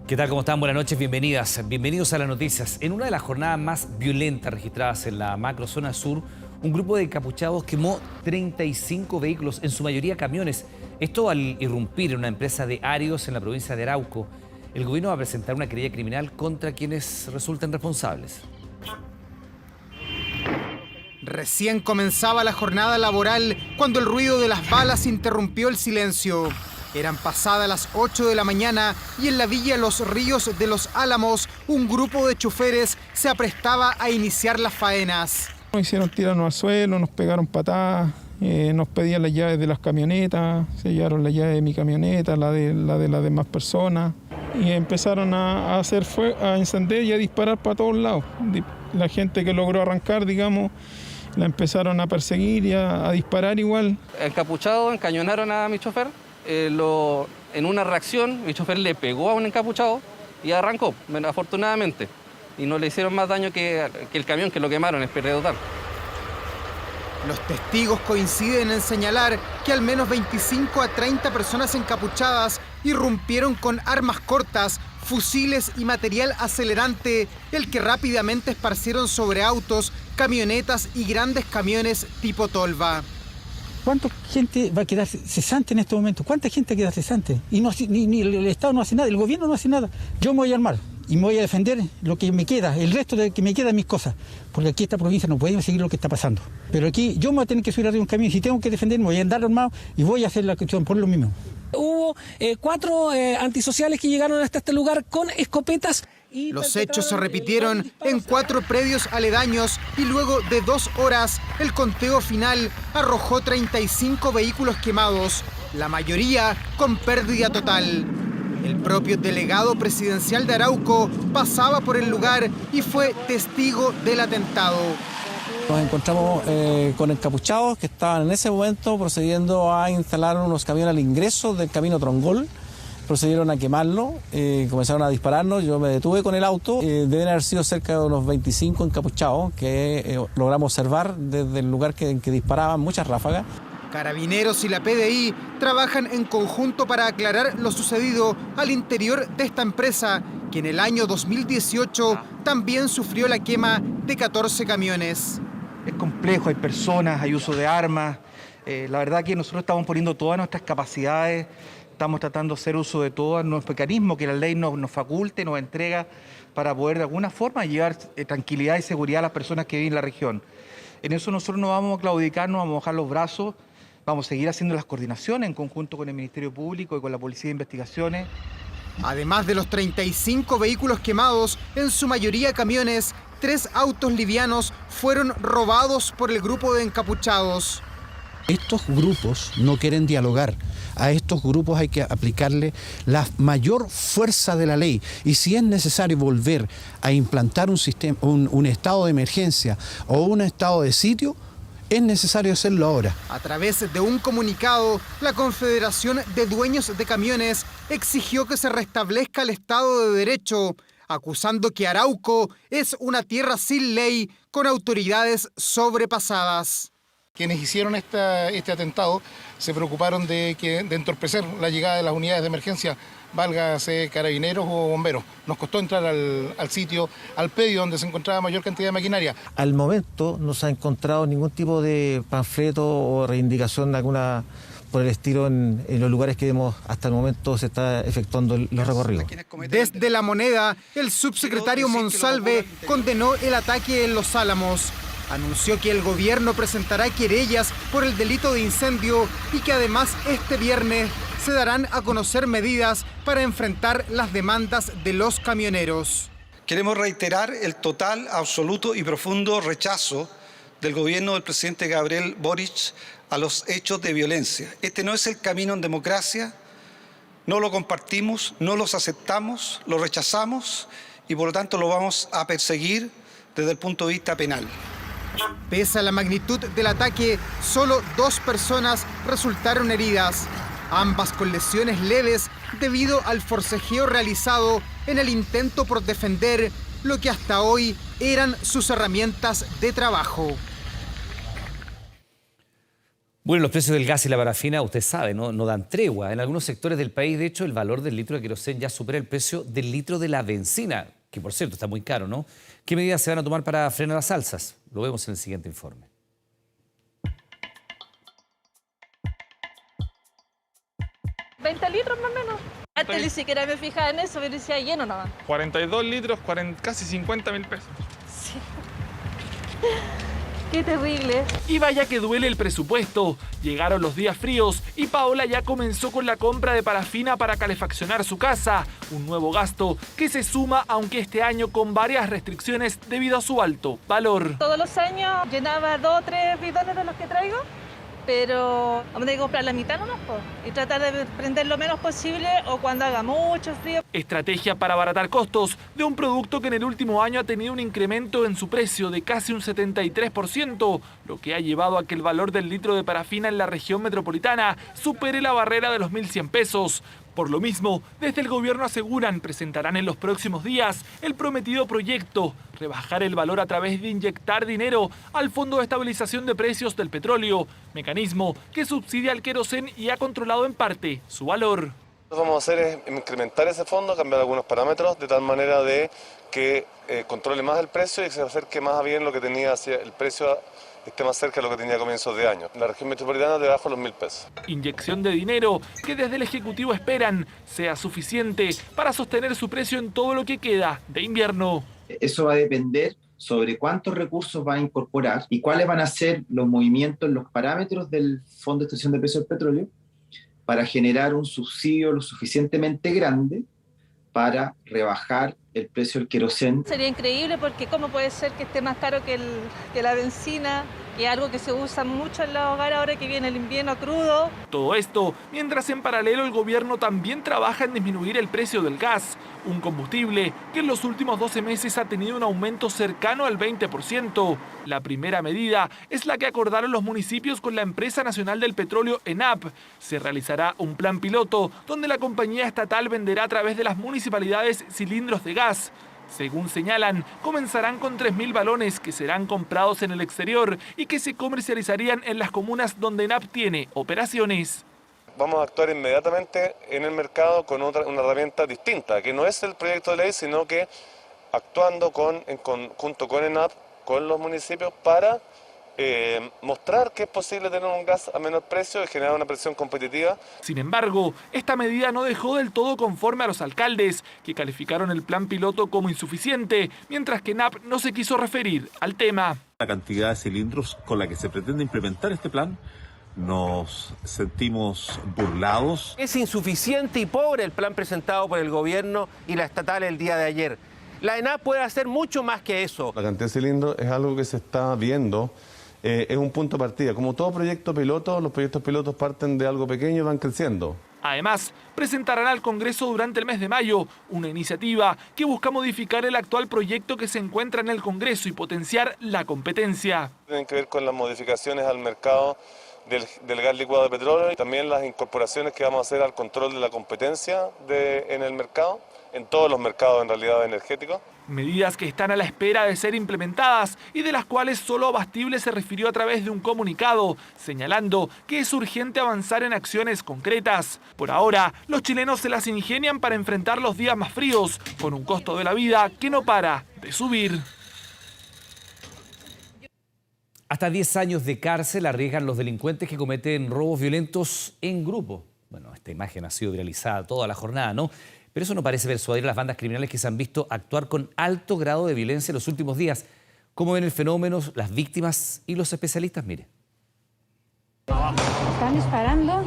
¿Qué tal? ¿Cómo están? Buenas noches, bienvenidas. Bienvenidos a las noticias. En una de las jornadas más violentas registradas en la macrozona sur, un grupo de encapuchados quemó 35 vehículos, en su mayoría camiones. Esto al irrumpir en una empresa de Arios en la provincia de Arauco. El gobierno va a presentar una querella criminal contra quienes resulten responsables. Recién comenzaba la jornada laboral cuando el ruido de las balas interrumpió el silencio. Eran pasadas las 8 de la mañana y en la villa Los Ríos de Los Álamos, un grupo de choferes se aprestaba a iniciar las faenas. Nos hicieron tirarnos al suelo, nos pegaron patadas, nos pedían las llaves de las camionetas, se llevaron la llave de mi camioneta, la de las demás personas, y empezaron a hacer fuego, a encender y a disparar para todos lados. La gente que logró arrancar, digamos, la empezaron a perseguir y a disparar igual. Encapuchados encañonaron a mi chofer. En una reacción, mi chofer le pegó a un encapuchado y arrancó, afortunadamente. Y no le hicieron más daño que el camión, que lo quemaron, es pérdida total. Los testigos coinciden en señalar que al menos 25 a 30 personas encapuchadas irrumpieron con armas cortas, fusiles y material acelerante, el que rápidamente esparcieron sobre autos, camionetas y grandes camiones tipo tolva. ¿Cuánta gente va a quedar cesante en este momento? ¿Cuánta gente queda cesante? Y ni el Estado no hace nada, el gobierno no hace nada. Yo me voy a armar y me voy a defender lo que me queda, el resto de que me queda mis cosas. Porque aquí esta provincia no puede seguir lo que está pasando. Pero aquí yo me voy a tener que subir arriba de un camión y si tengo que defenderme voy a andar armado y voy a hacer la cuestión por lo mismo. Hubo 4 antisociales que llegaron hasta este lugar con escopetas. Los hechos se repitieron en 4 predios aledaños y luego de 2 horas el conteo final arrojó 35 vehículos quemados, la mayoría con pérdida total. El propio delegado presidencial de Arauco pasaba por el lugar y fue testigo del atentado. Nos encontramos con encapuchados que estaban en ese momento procediendo a instalar unos camiones al ingreso del camino Trongol. Procedieron a quemarlo, comenzaron a dispararnos, yo me detuve con el auto. Deben haber sido cerca de unos 25 encapuchados que logramos observar desde el lugar en que disparaban muchas ráfagas. Carabineros y la PDI trabajan en conjunto para aclarar lo sucedido al interior de esta empresa, que en el año 2018 también sufrió la quema de 14 camiones. Es complejo, hay personas, hay uso de armas. La verdad que nosotros estamos poniendo todas nuestras capacidades. Estamos tratando de hacer uso de todos los mecanismos que la ley nos faculte, nos entrega para poder de alguna forma llevar tranquilidad y seguridad a las personas que viven en la región. En eso nosotros no vamos a claudicar, no vamos a bajar los brazos, vamos a seguir haciendo las coordinaciones en conjunto con el Ministerio Público y con la Policía de Investigaciones. Además de los 35 vehículos quemados, en su mayoría camiones, 3 autos livianos fueron robados por el grupo de encapuchados. Estos grupos no quieren dialogar. A estos grupos hay que aplicarle la mayor fuerza de la ley. Y si es necesario volver a implantar un sistema, un estado de emergencia o un estado de sitio, es necesario hacerlo ahora. A través de un comunicado, la Confederación de Dueños de Camiones exigió que se restablezca el Estado de Derecho, acusando que Arauco es una tierra sin ley con autoridades sobrepasadas. Quienes hicieron este atentado se preocuparon de entorpecer la llegada de las unidades de emergencia, válgase carabineros o bomberos. Nos costó entrar al sitio, al predio donde se encontraba mayor cantidad de maquinaria. Al momento no se ha encontrado ningún tipo de panfleto o reivindicación alguna por el estilo en los lugares que vemos hasta el momento se está efectuando los recorridos. Desde La Moneda, el subsecretario Monsalve condenó el ataque en Los Álamos. Anunció que el gobierno presentará querellas por el delito de incendio y que además este viernes se darán a conocer medidas para enfrentar las demandas de los camioneros. Queremos reiterar el total, absoluto y profundo rechazo del gobierno del presidente Gabriel Boric a los hechos de violencia. Este no es el camino en democracia, no lo compartimos, no los aceptamos, lo rechazamos y por lo tanto lo vamos a perseguir desde el punto de vista penal. Pese a la magnitud del ataque, solo 2 personas resultaron heridas, ambas con lesiones leves debido al forcejeo realizado en el intento por defender lo que hasta hoy eran sus herramientas de trabajo. Bueno, los precios del gas y la parafina, usted sabe, no dan tregua. En algunos sectores del país, de hecho, el valor del litro de queroseno ya supera el precio del litro de la benzina, que por cierto está muy caro, ¿no? ¿Qué medidas se van a tomar para frenar las alzas? Lo vemos en el siguiente informe. ¿20 litros más o menos? Antes ni siquiera me fijaba en eso, pero decía lleno nomás. 42 litros, casi 50.000 pesos. Sí. Qué terrible. Y vaya que duele el presupuesto. Llegaron los días fríos y Paola ya comenzó con la compra de parafina para calefaccionar su casa. Un nuevo gasto que se suma, aunque este año con varias restricciones debido a su alto valor. Todos los años llenaba 2 o 3 bidones de los que traigo, pero vamos a tener que comprar la mitad nomás, y tratar de prender lo menos posible o cuando haga mucho frío. Estrategia para abaratar costos de un producto que en el último año ha tenido un incremento en su precio de casi un 73%, lo que ha llevado a que el valor del litro de parafina en la región metropolitana supere la barrera de los 1.100 pesos. Por lo mismo, desde el gobierno aseguran presentarán en los próximos días el prometido proyecto, rebajar el valor a través de inyectar dinero al Fondo de Estabilización de Precios del Petróleo, mecanismo que subsidia al queroseno y ha controlado en parte su valor. Lo que vamos a hacer es incrementar ese fondo, cambiar algunos parámetros de tal manera de que controle más el precio y se acerque más a bien lo que tenía hacia el precio, esté más cerca de lo que tenía a comienzos de año. La región metropolitana debajo de los 1.000 pesos. Inyección de dinero que desde el Ejecutivo esperan sea suficiente para sostener su precio en todo lo que queda de invierno. Eso va a depender sobre cuántos recursos va a incorporar y cuáles van a ser los movimientos, los parámetros del Fondo de Estabilización de Precios del Petróleo para generar un subsidio lo suficientemente grande para rebajar el precio del queroseno. Sería increíble porque ¿cómo puede ser que esté más caro que la benzina? Que es algo que se usa mucho en los hogares ahora que viene el invierno crudo. Todo esto mientras en paralelo el gobierno también trabaja en disminuir el precio del gas, un combustible que en los últimos 12 meses ha tenido un aumento cercano al 20%. La primera medida es la que acordaron los municipios con la Empresa Nacional del Petróleo, ENAP. Se realizará un plan piloto donde la compañía estatal venderá a través de las municipalidades cilindros de gas. Según señalan, comenzarán con 3.000 balones que serán comprados en el exterior y que se comercializarían en las comunas donde ENAP tiene operaciones. Vamos a actuar inmediatamente en el mercado con una herramienta distinta, que no es el proyecto de ley, sino que actuando junto con ENAP, con los municipios, para mostrar que es posible tener un gas a menor precio y generar una presión competitiva. Sin embargo, esta medida no dejó del todo conforme a los alcaldes, que calificaron el plan piloto como insuficiente, mientras que ENAP no se quiso referir al tema. La cantidad de cilindros con la que se pretende implementar este plan, nos sentimos burlados. Es insuficiente y pobre el plan presentado por el gobierno y la estatal el día de ayer. La ENAP puede hacer mucho más que eso. La cantidad de cilindros es algo que se está viendo. Es un punto de partida. Como todo proyecto piloto, los proyectos pilotos parten de algo pequeño y van creciendo. Además, presentarán al Congreso durante el mes de mayo una iniciativa que busca modificar el actual proyecto que se encuentra en el Congreso y potenciar la competencia. Tienen que ver con las modificaciones al mercado del gas licuado de petróleo y también las incorporaciones que vamos a hacer al control de la competencia en el mercado, en todos los mercados en realidad energéticos. Medidas que están a la espera de ser implementadas y de las cuales solo Abastible se refirió a través de un comunicado, señalando que es urgente avanzar en acciones concretas. Por ahora, los chilenos se las ingenian para enfrentar los días más fríos, con un costo de la vida que no para de subir. Hasta 10 años de cárcel arriesgan los delincuentes que cometen robos violentos en grupo. Bueno, esta imagen ha sido viralizada toda la jornada, ¿no? Pero eso no parece persuadir a las bandas criminales que se han visto actuar con alto grado de violencia en los últimos días. ¿Cómo ven el fenómeno, las víctimas y los especialistas? Mire. Están disparando.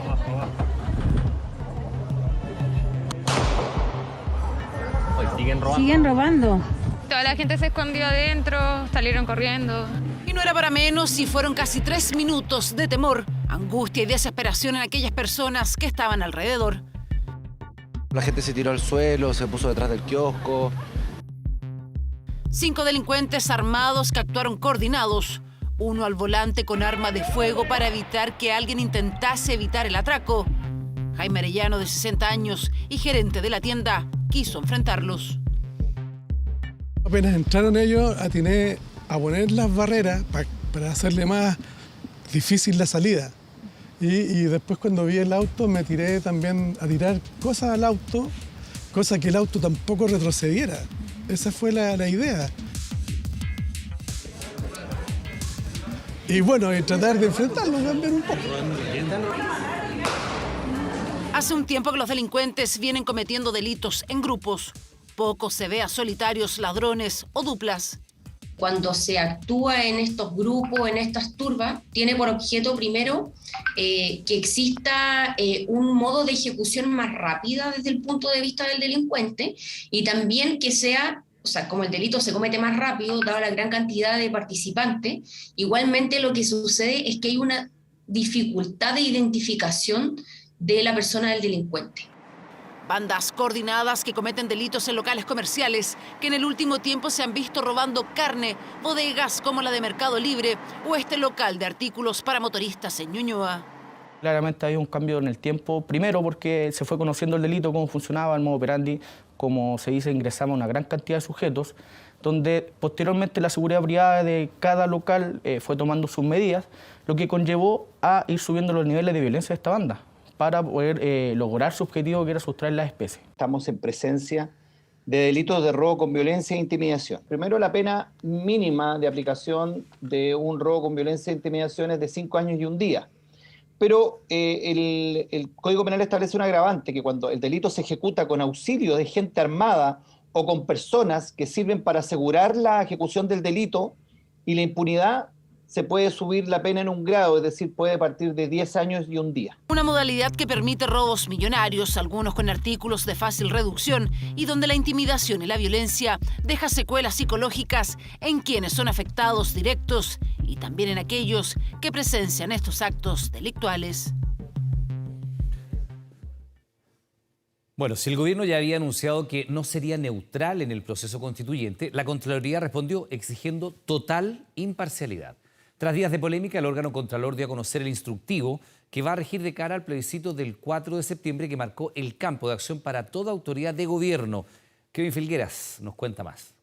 Siguen robando. Toda la gente se escondió adentro, salieron corriendo. Y no era para menos y fueron casi 3 minutos de temor, angustia y desesperación en aquellas personas que estaban alrededor. La gente se tiró al suelo, se puso detrás del kiosco. 5 delincuentes armados que actuaron coordinados. Uno al volante con arma de fuego para evitar que alguien intentase evitar el atraco. Jaime Arellano, de 60 años y gerente de la tienda, quiso enfrentarlos. Apenas entraron ellos, atiné a poner las barreras para hacerle más difícil la salida. Y después cuando vi el auto me tiré también a tirar cosas al auto, cosa que el auto tampoco retrocediera. Esa fue la idea. Y bueno, y tratar de enfrentarlo también un poco. Hace un tiempo que los delincuentes vienen cometiendo delitos en grupos. Poco se ve a solitarios, ladrones o duplas. Cuando se actúa en estos grupos, en estas turbas, tiene por objeto primero que exista un modo de ejecución más rápida desde el punto de vista del delincuente y también que sea, o sea, como el delito se comete más rápido, dada la gran cantidad de participantes, igualmente lo que sucede es que hay una dificultad de identificación de la persona del delincuente. Bandas coordinadas que cometen delitos en locales comerciales que en el último tiempo se han visto robando carne, bodegas como la de Mercado Libre o este local de artículos para motoristas en Ñuñoa. Claramente hay un cambio en el tiempo, primero porque se fue conociendo el delito, cómo funcionaba, el modo operandi, como se dice, ingresamos una gran cantidad de sujetos, donde posteriormente la seguridad privada de cada local fue tomando sus medidas, lo que conllevó a ir subiendo los niveles de violencia de esta banda, para poder lograr su objetivo, que era sustraer las especies. Estamos en presencia de delitos de robo con violencia e intimidación. Primero, la pena mínima de aplicación de un robo con violencia e intimidación es de 5 años y 1 día. Pero el Código Penal establece un agravante, que cuando el delito se ejecuta con auxilio de gente armada o con personas que sirven para asegurar la ejecución del delito y la impunidad, se puede subir la pena en 1 grado, es decir, puede partir de 10 años y 1 día. Una modalidad que permite robos millonarios, algunos con artículos de fácil reducción, y donde la intimidación y la violencia deja secuelas psicológicas en quienes son afectados directos y también en aquellos que presencian estos actos delictuales. Bueno, si el gobierno ya había anunciado que no sería neutral en el proceso constituyente, la Contraloría respondió exigiendo total imparcialidad. Tras días de polémica, el órgano Contralor dio a conocer el instructivo que va a regir de cara al plebiscito del 4 de septiembre que marcó el campo de acción para toda autoridad de gobierno. Kevin Filgueras nos cuenta más.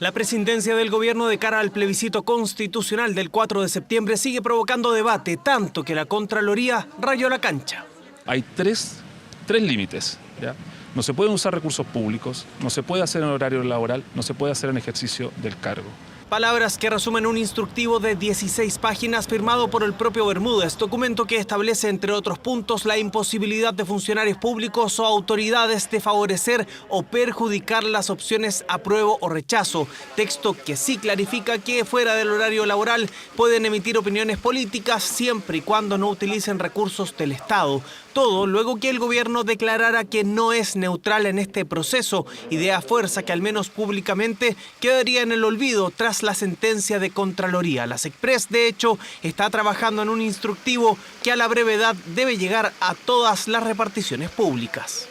La presidencia del gobierno de cara al plebiscito constitucional del 4 de septiembre sigue provocando debate, tanto que la Contraloría rayó la cancha. Hay tres límites, ¿ya? No se pueden usar recursos públicos, no se puede hacer en horario laboral, no se puede hacer en ejercicio del cargo. Palabras que resumen un instructivo de 16 páginas firmado por el propio Bermúdez, documento que establece, entre otros puntos, la imposibilidad de funcionarios públicos o autoridades de favorecer o perjudicar las opciones apruebo o rechazo. Texto que sí clarifica que fuera del horario laboral pueden emitir opiniones políticas siempre y cuando no utilicen recursos del Estado. Todo luego que el gobierno declarara que no es neutral en este proceso, idea fuerza que al menos públicamente quedaría en el olvido tras la sentencia de Contraloría. La SECPRES, de hecho, está trabajando en un instructivo que a la brevedad debe llegar a todas las reparticiones públicas.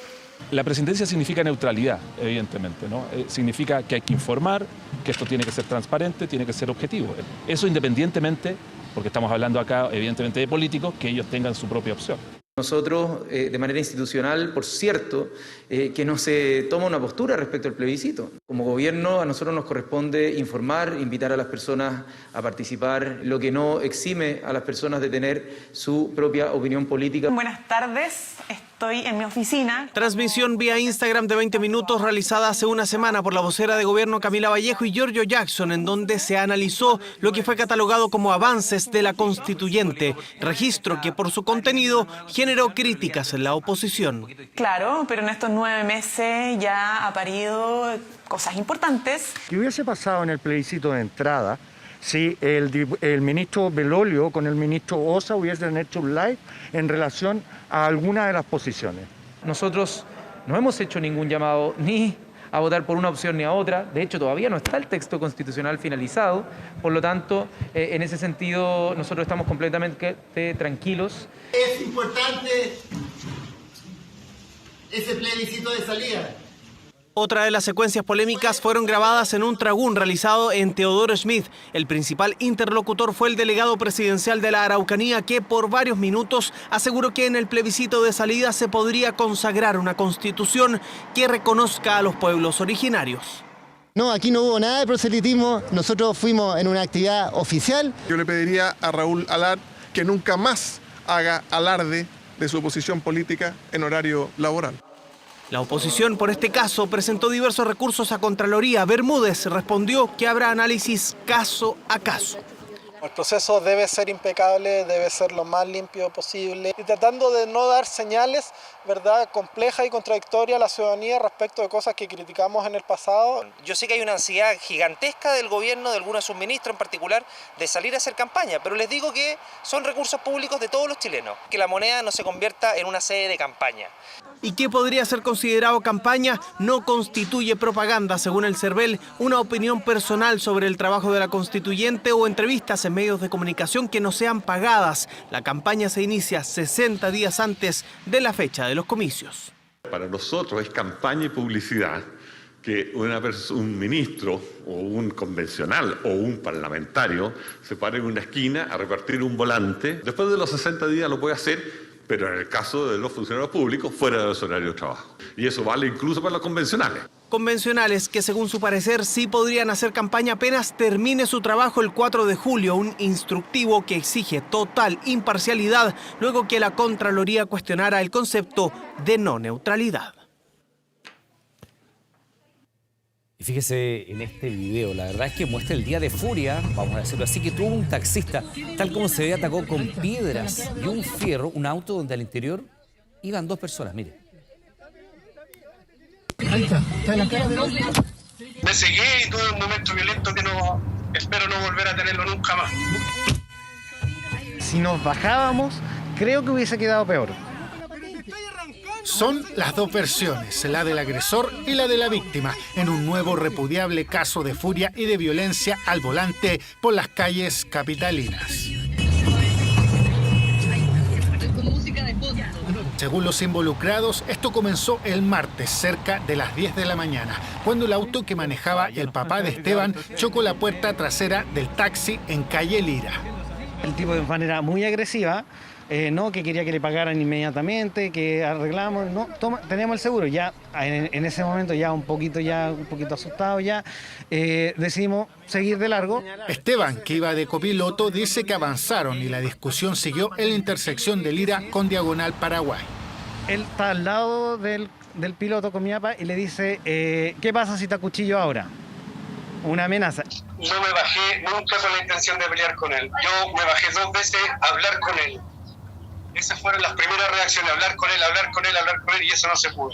La presidencia significa neutralidad, evidentemente, ¿no? Significa que hay que informar, que esto tiene que ser transparente, tiene que ser objetivo. Eso independientemente, porque estamos hablando acá evidentemente de políticos, que ellos tengan su propia opción. Nosotros, de manera institucional, por cierto, que no se toma una postura respecto al plebiscito. Como gobierno, a nosotros nos corresponde informar, invitar a las personas a participar, lo que no exime a las personas de tener su propia opinión política. Buenas tardes, estoy en mi oficina. Transmisión vía Instagram de 20 minutos realizada hace una semana por la vocera de gobierno Camila Vallejo y Giorgio Jackson, en donde se analizó lo que fue catalogado como avances de la constituyente, registro que por su contenido generó críticas en la oposición. Claro, pero en estos 9 meses ya ha parido cosas importantes. ¿Qué hubiese pasado en el plebiscito de entrada si el ministro Belolio con el ministro Osa hubiesen hecho un live en relación a alguna de las posiciones? Nosotros no hemos hecho ningún llamado ni a votar por una opción ni a otra. De hecho, todavía no está el texto constitucional finalizado. Por lo tanto, en ese sentido, nosotros estamos completamente tranquilos. Es importante ese plebiscito de salida. Otra de las secuencias polémicas fueron grabadas en un tragún realizado en Teodoro Schmidt. El principal interlocutor fue el delegado presidencial de la Araucanía, que por varios minutos aseguró que en el plebiscito de salida se podría consagrar una constitución que reconozca a los pueblos originarios. No, aquí no hubo nada de proselitismo, nosotros fuimos en una actividad oficial. Yo le pediría a Raúl Alar que nunca más haga alarde de su posición política en horario laboral. La oposición por este caso presentó diversos recursos a Contraloría. Bermúdez respondió que habrá análisis caso a caso. El proceso debe ser impecable, debe ser lo más limpio posible y tratando de no dar señales, ¿verdad?, complejas y contradictorias a la ciudadanía respecto de cosas que criticamos en el pasado. Yo sé que hay una ansiedad gigantesca del gobierno, de algunos subministros en particular, de salir a hacer campaña, pero les digo que son recursos públicos de todos los chilenos, que la moneda no se convierta en una sede de campaña. ¿Y qué podría ser considerado campaña? No constituye propaganda, según el CERVEL, una opinión personal sobre el trabajo de la constituyente o entrevistas en medios de comunicación que no sean pagadas. La campaña se inicia 60 días antes de la fecha de los comicios. Para nosotros es campaña y publicidad que un ministro o un convencional o un parlamentario se pare en una esquina a repartir un volante. Después de los 60 días lo puede hacer, pero en el caso de los funcionarios públicos, fuera de su horario de trabajo. Y eso vale incluso para los convencionales. Convencionales que, según su parecer, sí podrían hacer campaña apenas termine su trabajo el 4 de julio, un instructivo que exige total imparcialidad luego que la Contraloría cuestionara el concepto de no neutralidad. Y fíjese en este video, la verdad es que muestra el día de furia, vamos a decirlo así, que tuvo un taxista, tal como se ve, atacó con piedras y un fierro un auto donde al interior iban 2 personas, mire. Ahí está en la cara de otro. Me seguí y tuve un momento violento que no espero no volver a tenerlo nunca más. Si nos bajábamos, creo que hubiese quedado peor. Son las dos versiones, la del agresor y la de la víctima, en un nuevo repudiable caso de furia y de violencia al volante por las calles capitalinas. Según los involucrados, esto comenzó el martes, cerca de las 10 de la mañana, cuando el auto que manejaba el papá de Esteban chocó la puerta trasera del taxi en calle Lira. El tipo de manera muy agresiva, no, que quería que le pagaran inmediatamente, que arreglamos, no, toma, teníamos el seguro. Ya en ese momento ya un poquito asustado ya, decidimos seguir de largo. Esteban, que iba de copiloto, dice que avanzaron y la discusión siguió en la intersección de Lira con Diagonal Paraguay. Él está al lado del piloto con mi papá y le dice, ¿qué pasa si te acuchillo ahora? Una amenaza. No me bajé nunca con la intención de pelear con él. Yo me bajé 2 veces a hablar con él. Esas fueron las primeras reacciones, hablar con él, y eso no se pudo.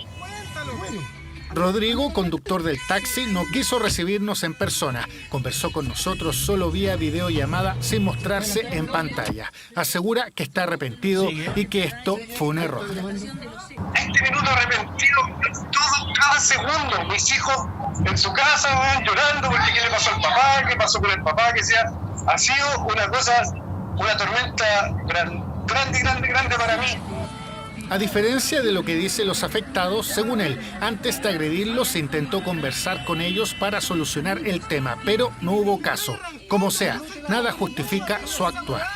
Rodrigo, conductor del taxi, no quiso recibirnos en persona. Conversó con nosotros solo vía videollamada sin mostrarse en pantalla. Asegura que está arrepentido y que esto fue un error. Este minuto arrepentido, todo, cada segundo. Mis hijos en su casa llorando porque qué le pasó al papá, qué pasó con el papá, que sea. Ha sido una tormenta grande para mí. A diferencia de lo que dicen los afectados, según él, antes de agredirlos se intentó conversar con ellos para solucionar el tema, pero no hubo caso. Como sea, nada justifica su actuar.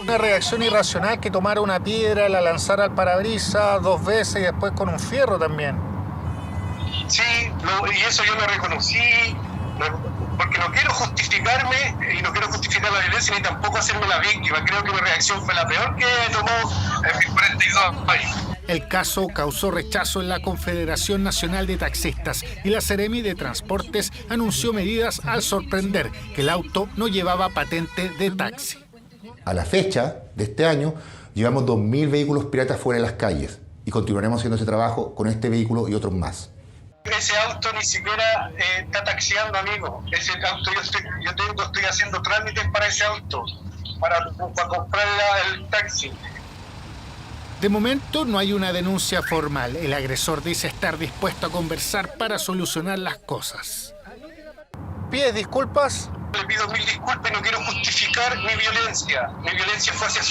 Una reacción irracional que tomara una piedra, la lanzara al parabrisas 2 veces y después con un fierro también. Sí, y eso yo lo reconocí, porque no quiero justificarme y no quiero justificar la violencia ni tampoco hacerme la víctima. Creo que mi reacción fue la peor que tomó el 42 país. El caso causó rechazo en la Confederación Nacional de Taxistas y la Seremi de Transportes anunció medidas al sorprender que el auto no llevaba patente de taxi. A la fecha de este año llevamos 2.000 vehículos piratas fuera de las calles y continuaremos haciendo ese trabajo con este vehículo y otros más. Ese auto ni siquiera está taxiando, amigo. Ese auto yo estoy haciendo trámites para ese auto, para comprar el taxi. De momento no hay una denuncia formal. El agresor dice estar dispuesto a conversar para solucionar las cosas. ¿Pides disculpas? Le pido 1000 disculpas y no quiero justificar mi violencia. Mi violencia fue hacia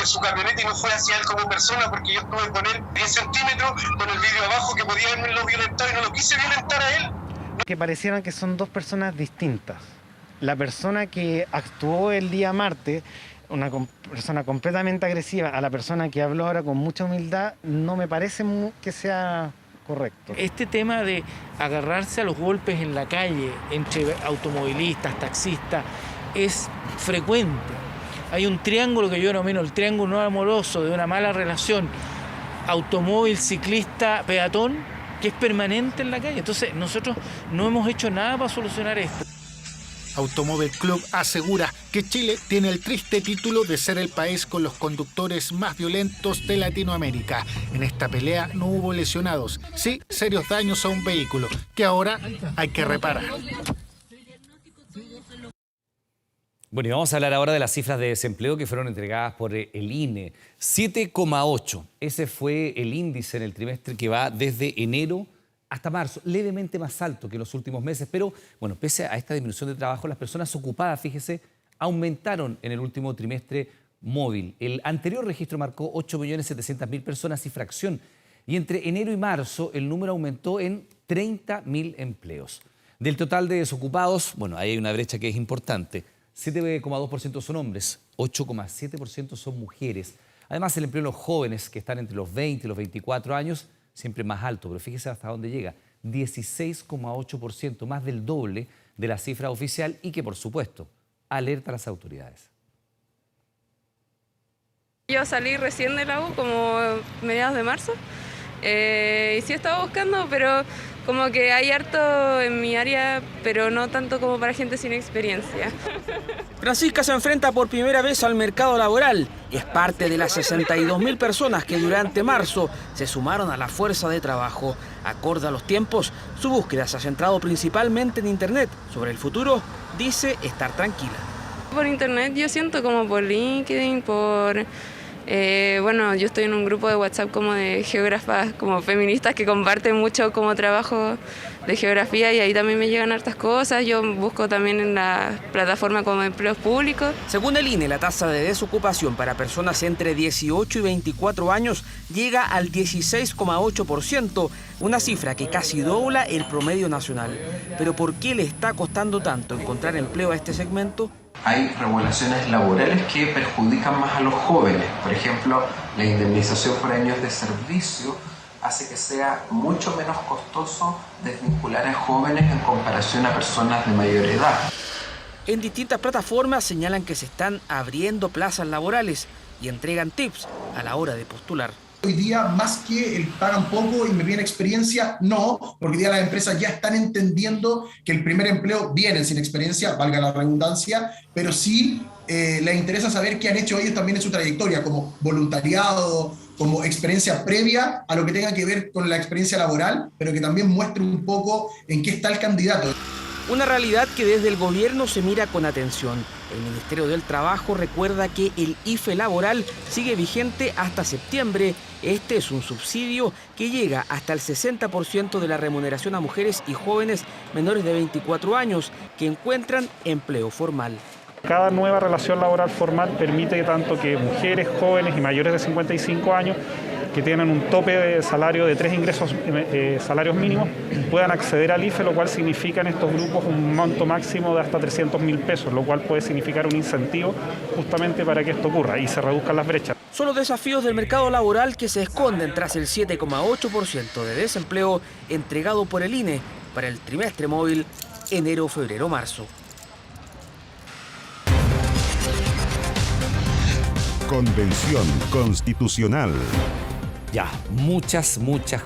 su camioneta y no fue hacia él como persona, porque yo estuve con él 10 centímetros con el vidrio abajo que podía haberme violentado y no lo quise violentar a él. Que parecieran que son 2 personas distintas. La persona que actuó el día martes, una persona completamente agresiva, a la persona que habló ahora con mucha humildad, no me parece que sea correcto. Este tema de agarrarse a los golpes en la calle entre automovilistas, taxistas, es frecuente. hay un triángulo que yo denomino el triángulo no amoroso de una mala relación automóvil, ciclista, peatón, que es permanente en la calle. Entonces nosotros no hemos hecho nada para solucionar esto. Automóvil Club asegura que Chile tiene el triste título de ser el país con los conductores más violentos de Latinoamérica. En esta pelea no hubo lesionados, sí serios daños a un vehículo, que ahora hay que reparar. Bueno, y vamos a hablar ahora de las cifras de desempleo que fueron entregadas por el INE. 7,8. Ese fue el índice en el trimestre que va desde enero hasta marzo, levemente más alto que en los últimos meses, pero bueno, pese a esta disminución de trabajo, las personas ocupadas, fíjese, aumentaron en el último trimestre móvil. El anterior registro marcó 8.700.000 personas y fracción, y entre enero y marzo el número aumentó en 30.000 empleos. Del total de desocupados, bueno, ahí hay una brecha que es importante. 7,2% son hombres, 8,7% son mujeres. Además, el empleo de los jóvenes, que están entre los 20 y los 24 años, siempre más alto, pero fíjese hasta dónde llega, 16,8%, más del doble de la cifra oficial y que, por supuesto, alerta a las autoridades. Yo salí recién de la U, como mediados de marzo, y sí estaba buscando, pero como que hay harto en mi área, pero no tanto como para gente sin experiencia. Francisca se enfrenta por primera vez al mercado laboral. Es parte de las 62.000 personas que durante marzo se sumaron a la fuerza de trabajo. Acorde a los tiempos, su búsqueda se ha centrado principalmente en Internet. Sobre el futuro, dice estar tranquila. Por Internet yo siento como por LinkedIn, bueno, yo estoy en un grupo de WhatsApp como de geógrafas, como feministas que comparten mucho como trabajo de geografía y ahí también me llegan hartas cosas. Yo busco también en la plataforma como empleos públicos. Según el INE, la tasa de desocupación para personas entre 18 y 24 años llega al 16,8%, una cifra que casi dobla el promedio nacional. Pero ¿por qué le está costando tanto encontrar empleo a este segmento? Hay regulaciones laborales que perjudican más a los jóvenes. Por ejemplo, la indemnización por años de servicio hace que sea mucho menos costoso desvincular a jóvenes en comparación a personas de mayor edad. En distintas plataformas señalan que se están abriendo plazas laborales y entregan tips a la hora de postular. Hoy día, más que el pagan poco y me viene experiencia, no, porque hoy día las empresas ya están entendiendo que el primer empleo viene sin experiencia, valga la redundancia, pero sí les interesa saber qué han hecho ellos también en su trayectoria, como voluntariado, como experiencia previa a lo que tenga que ver con la experiencia laboral, pero que también muestre un poco en qué está el candidato. Una realidad que desde el gobierno se mira con atención. El Ministerio del Trabajo recuerda que el IFE laboral sigue vigente hasta septiembre. Este es un subsidio que llega hasta el 60% de la remuneración a mujeres y jóvenes menores de 24 años que encuentran empleo formal. Cada nueva relación laboral formal permite tanto que mujeres, jóvenes y mayores de 55 años que tienen un tope de salario de 3 ingresos salarios mínimos puedan acceder al IFE, lo cual significa en estos grupos un monto máximo de hasta 300.000 pesos, lo cual puede significar un incentivo justamente para que esto ocurra y se reduzcan las brechas. Son los desafíos del mercado laboral que se esconden tras el 7,8% de desempleo entregado por el INE para el trimestre móvil enero, febrero, marzo. Convención Constitucional. Ya, muchas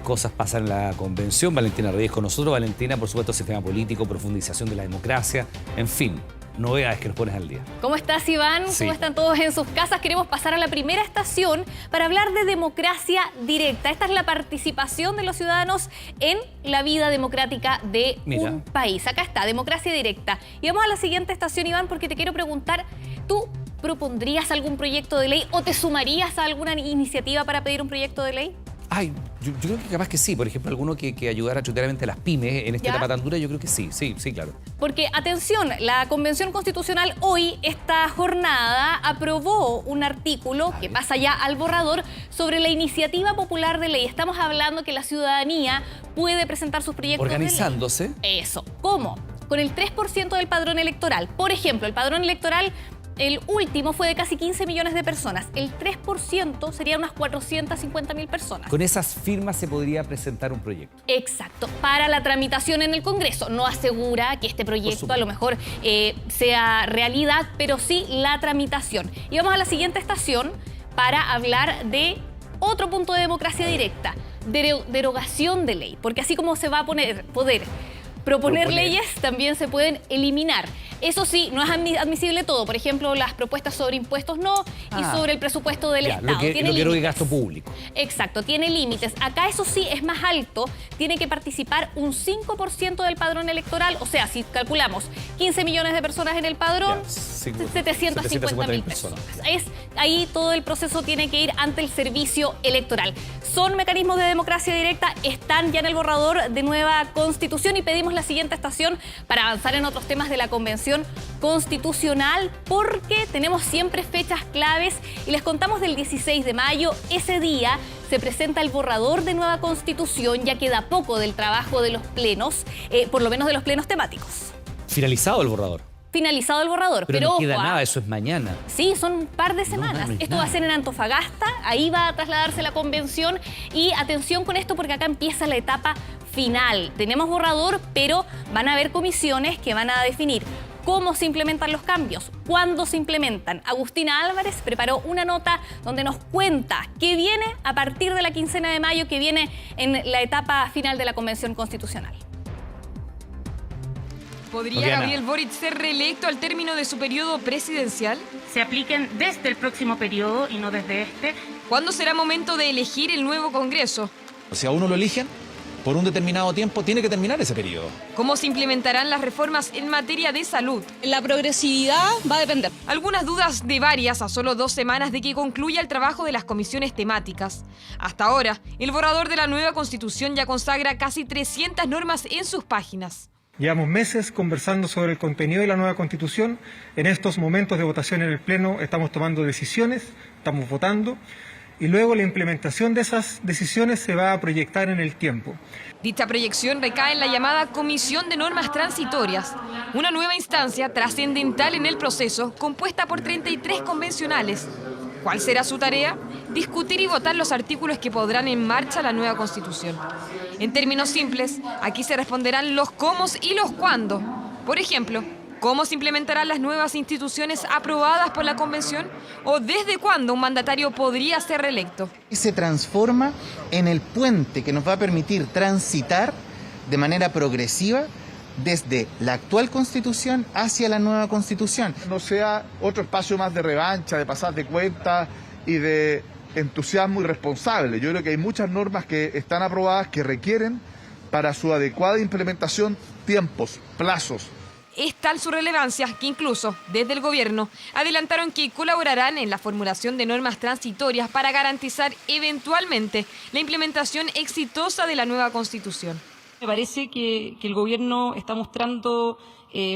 cosas pasan en la convención. Valentina Reyes con nosotros. Valentina, por supuesto, sistema político, profundización de la democracia, en fin, novedades que nos pones al día. ¿Cómo estás, Iván? Sí. ¿Cómo están todos en sus casas? Queremos pasar a la primera estación para hablar de democracia directa. Esta es la participación de los ciudadanos en la vida democrática de un país. Acá está, democracia directa. Y vamos a la siguiente estación, Iván, porque te quiero preguntar, ¿tú propondrías algún proyecto de ley o te sumarías a alguna iniciativa para pedir un proyecto de ley? Ay, yo creo que capaz que sí. Por ejemplo, alguno que ayudara chuteramente a las pymes en esta etapa tan dura, yo creo que sí, claro. Porque, atención, la Convención Constitucional hoy, esta jornada, aprobó un artículo que pasa ya al borrador sobre la iniciativa popular de ley. Estamos hablando que la ciudadanía puede presentar sus proyectos organizándose. de ley. Eso. ¿Cómo? Con el 3% del padrón electoral. Por ejemplo, el padrón electoral El último fue de casi 15 millones de personas. El 3% serían unas 450.000 personas. Con esas firmas se podría presentar un proyecto. Exacto, para la tramitación en el Congreso. No asegura que este proyecto a lo mejor sea realidad, pero sí la tramitación. Y vamos a la siguiente estación para hablar de otro punto de democracia directa, derogación de ley, porque así como se va a poder proponer leyes, también se pueden eliminar. Eso sí, no es admisible todo. Por ejemplo, las propuestas sobre impuestos no, y sobre el presupuesto del Estado. Lo que no es gasto público. Exacto, tiene límites. Acá eso sí es más alto. Tiene que participar un 5% del padrón electoral. O sea, si calculamos 15 millones de personas en el padrón, 750.000 personas. Ahí todo el proceso tiene que ir ante el servicio electoral. Son mecanismos de democracia directa, están ya en el borrador de nueva Constitución y pedimos la siguiente estación para avanzar en otros temas de la Convención Constitucional, porque tenemos siempre fechas claves y les contamos del 16 de mayo. Ese día se presenta el borrador de nueva Constitución, ya queda poco del trabajo de los plenos, por lo menos de los plenos temáticos. Finalizado el borrador. Finalizado el borrador. Pero no queda nada, eso es mañana. Sí, son un par de semanas. Esto va a ser en Antofagasta, ahí va a trasladarse la convención y atención con esto porque acá empieza la etapa final. Tenemos borrador, pero van a haber comisiones que van a definir cómo se implementan los cambios, cuándo se implementan. Agustina Álvarez preparó una nota donde nos cuenta qué viene a partir de la quincena de mayo, que viene en la etapa final de la Convención Constitucional. ¿Podría Gabriel Boric ser reelecto al término de su periodo presidencial? Se apliquen desde el próximo periodo y no desde este. ¿Cuándo será momento de elegir el nuevo Congreso? Si a uno lo eligen por un determinado tiempo, tiene que terminar ese periodo. ¿Cómo se implementarán las reformas en materia de salud? La progresividad va a depender. Algunas dudas de varias a solo 2 semanas de que concluya el trabajo de las comisiones temáticas. Hasta ahora, el borrador de la nueva Constitución ya consagra casi 300 normas en sus páginas. Llevamos meses conversando sobre el contenido de la nueva Constitución. En estos momentos de votación en el Pleno estamos tomando decisiones, estamos votando, y luego la implementación de esas decisiones se va a proyectar en el tiempo. Dicha proyección recae en la llamada Comisión de Normas Transitorias, una nueva instancia trascendental en el proceso, compuesta por 33 convencionales. ¿Cuál será su tarea? Discutir y votar los artículos que pondrán en marcha la nueva Constitución. En términos simples, aquí se responderán los cómo y los cuándo. Por ejemplo, ¿cómo se implementarán las nuevas instituciones aprobadas por la Convención? ¿O desde cuándo un mandatario podría ser reelecto? Se transforma en el puente que nos va a permitir transitar de manera progresiva desde la actual Constitución hacia la nueva Constitución. No sea otro espacio más de revancha, de pasar de cuenta y de entusiasmo irresponsable. Yo creo que hay muchas normas que están aprobadas que requieren para su adecuada implementación tiempos, plazos. Es tal su relevancia que incluso desde el gobierno adelantaron que colaborarán en la formulación de normas transitorias para garantizar eventualmente la implementación exitosa de la nueva Constitución. Me parece que el gobierno está mostrando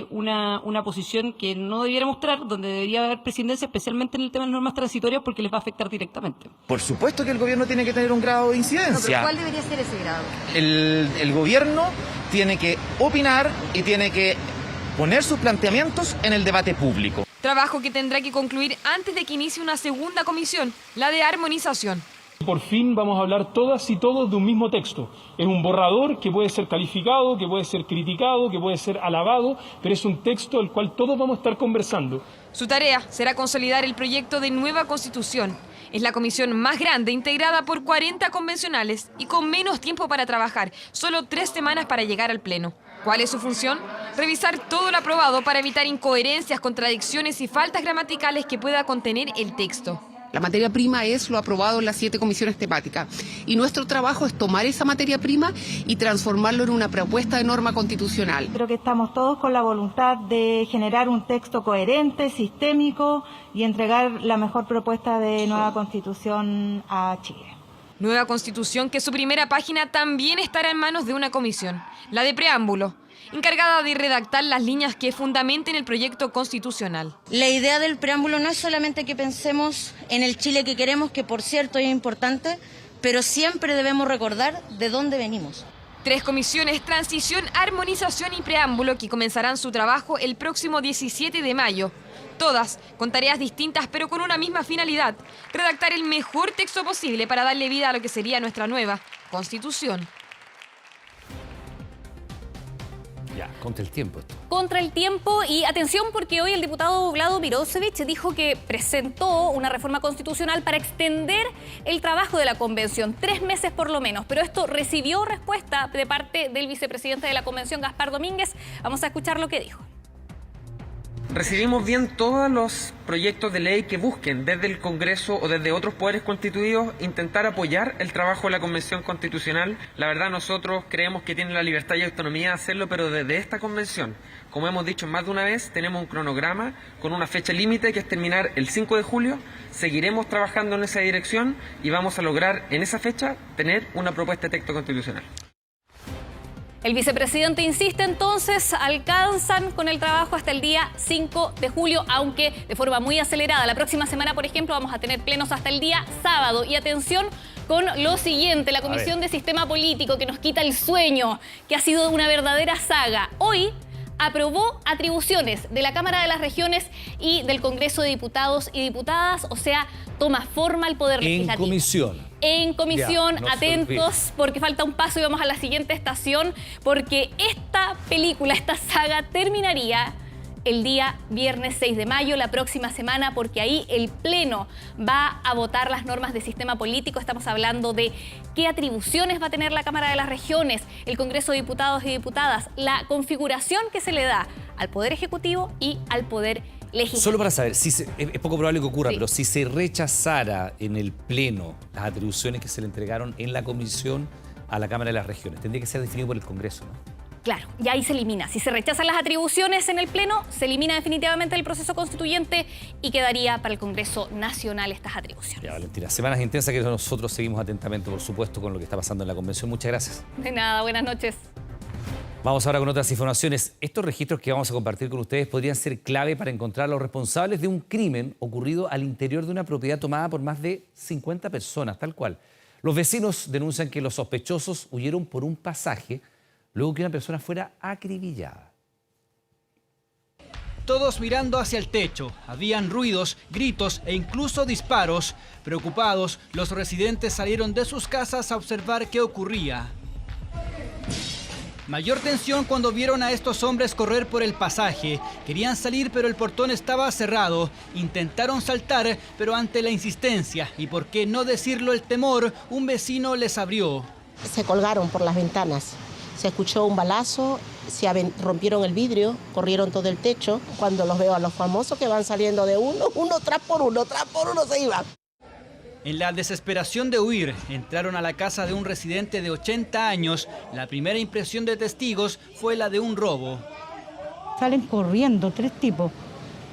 una posición que no debiera mostrar, donde debería haber presidencia, especialmente en el tema de las normas transitorias, porque les va a afectar directamente. Por supuesto que el gobierno tiene que tener un grado de incidencia. ¿Pero cuál debería ser ese grado? El gobierno tiene que opinar y tiene que poner sus planteamientos en el debate público. Trabajo que tendrá que concluir antes de que inicie una segunda comisión, la de armonización. Por fin vamos a hablar todas y todos de un mismo texto. Es un borrador que puede ser calificado, que puede ser criticado, que puede ser alabado, pero es un texto del cual todos vamos a estar conversando. Su tarea será consolidar el proyecto de nueva Constitución. Es la comisión más grande, integrada por 40 convencionales y con menos tiempo para trabajar, solo 3 semanas para llegar al Pleno. ¿Cuál es su función? Revisar todo lo aprobado para evitar incoherencias, contradicciones y faltas gramaticales que pueda contener el texto. La materia prima es lo aprobado en las 7 comisiones temáticas y nuestro trabajo es tomar esa materia prima y transformarlo en una propuesta de norma constitucional. Creo que estamos todos con la voluntad de generar un texto coherente, sistémico y entregar la mejor propuesta de nueva Constitución a Chile. Nueva Constitución que su primera página también estará en manos de una comisión, la de preámbulo, encargada de redactar las líneas que fundamenten el proyecto constitucional. La idea del preámbulo no es solamente que pensemos en el Chile que queremos, que por cierto es importante, pero siempre debemos recordar de dónde venimos. 3 comisiones, transición, armonización y preámbulo que comenzarán su trabajo el próximo 17 de mayo. Todas con tareas distintas pero con una misma finalidad: redactar el mejor texto posible para darle vida a lo que sería nuestra nueva Constitución. Ya, contra el tiempo esto. Contra el tiempo, y atención porque hoy el diputado Vlado Mirosevic dijo que presentó una reforma constitucional para extender el trabajo de la convención, 3 meses por lo menos, pero esto recibió respuesta de parte del vicepresidente de la convención, Gaspar Domínguez. Vamos a escuchar lo que dijo. Recibimos bien todos los proyectos de ley que busquen desde el Congreso o desde otros poderes constituidos intentar apoyar el trabajo de la Convención Constitucional. La verdad, nosotros creemos que tienen la libertad y autonomía de hacerlo, pero desde esta convención, como hemos dicho más de una vez, tenemos un cronograma con una fecha límite que es terminar el 5 de julio. Seguiremos trabajando en esa dirección y vamos a lograr en esa fecha tener una propuesta de texto constitucional. El vicepresidente insiste entonces, alcanzan con el trabajo hasta el día 5 de julio, aunque de forma muy acelerada. La próxima semana, por ejemplo, vamos a tener plenos hasta el día sábado. Y atención con lo siguiente, la Comisión de Sistema Político, que nos quita el sueño, que ha sido una verdadera saga. Hoy aprobó atribuciones de la Cámara de las Regiones y del Congreso de Diputados y Diputadas, o sea, toma forma el Poder Legislativo. En comisión, no atentos, porque falta un paso y vamos a la siguiente estación, porque esta película, esta saga, terminaría el día viernes 6 de mayo, la próxima semana, porque ahí el Pleno va a votar las normas de sistema político. Estamos hablando de qué atribuciones va a tener la Cámara de las Regiones, el Congreso de Diputados y Diputadas, la configuración que se le da al Poder Ejecutivo y al Poder Legislativo. Solo para saber, es poco probable que ocurra, pero si se rechazara en el Pleno las atribuciones que se le entregaron en la Comisión a la Cámara de las Regiones, tendría que ser definido por el Congreso, ¿no? Claro, y ahí se elimina. Si se rechazan las atribuciones en el Pleno, se elimina definitivamente el proceso constituyente y quedaría para el Congreso Nacional estas atribuciones. Ya, Valentina, semanas intensas que nosotros seguimos atentamente, por supuesto, con lo que está pasando en la Convención. Muchas gracias. De nada, buenas noches. Vamos ahora con otras informaciones. Estos registros que vamos a compartir con ustedes podrían ser clave para encontrar a los responsables de un crimen ocurrido al interior de una propiedad tomada por más de 50 personas, tal cual. Los vecinos denuncian que los sospechosos huyeron por un pasaje luego que una persona fuera acribillada. Todos mirando hacia el techo. Habían ruidos, gritos e incluso disparos. Preocupados, los residentes salieron de sus casas a observar qué ocurría. Mayor tensión cuando vieron a estos hombres correr por el pasaje. Querían salir, pero el portón estaba cerrado. Intentaron saltar, pero ante la insistencia y por qué no decirlo el temor, un vecino les abrió. Se colgaron por las ventanas. Se escuchó un balazo, rompieron el vidrio, corrieron todo el techo. Cuando los veo a los famosos que van saliendo de uno tras por uno se iban. En la desesperación de huir, entraron a la casa de un residente de 80 años. La primera impresión de testigos fue la de un robo. Salen corriendo 3 tipos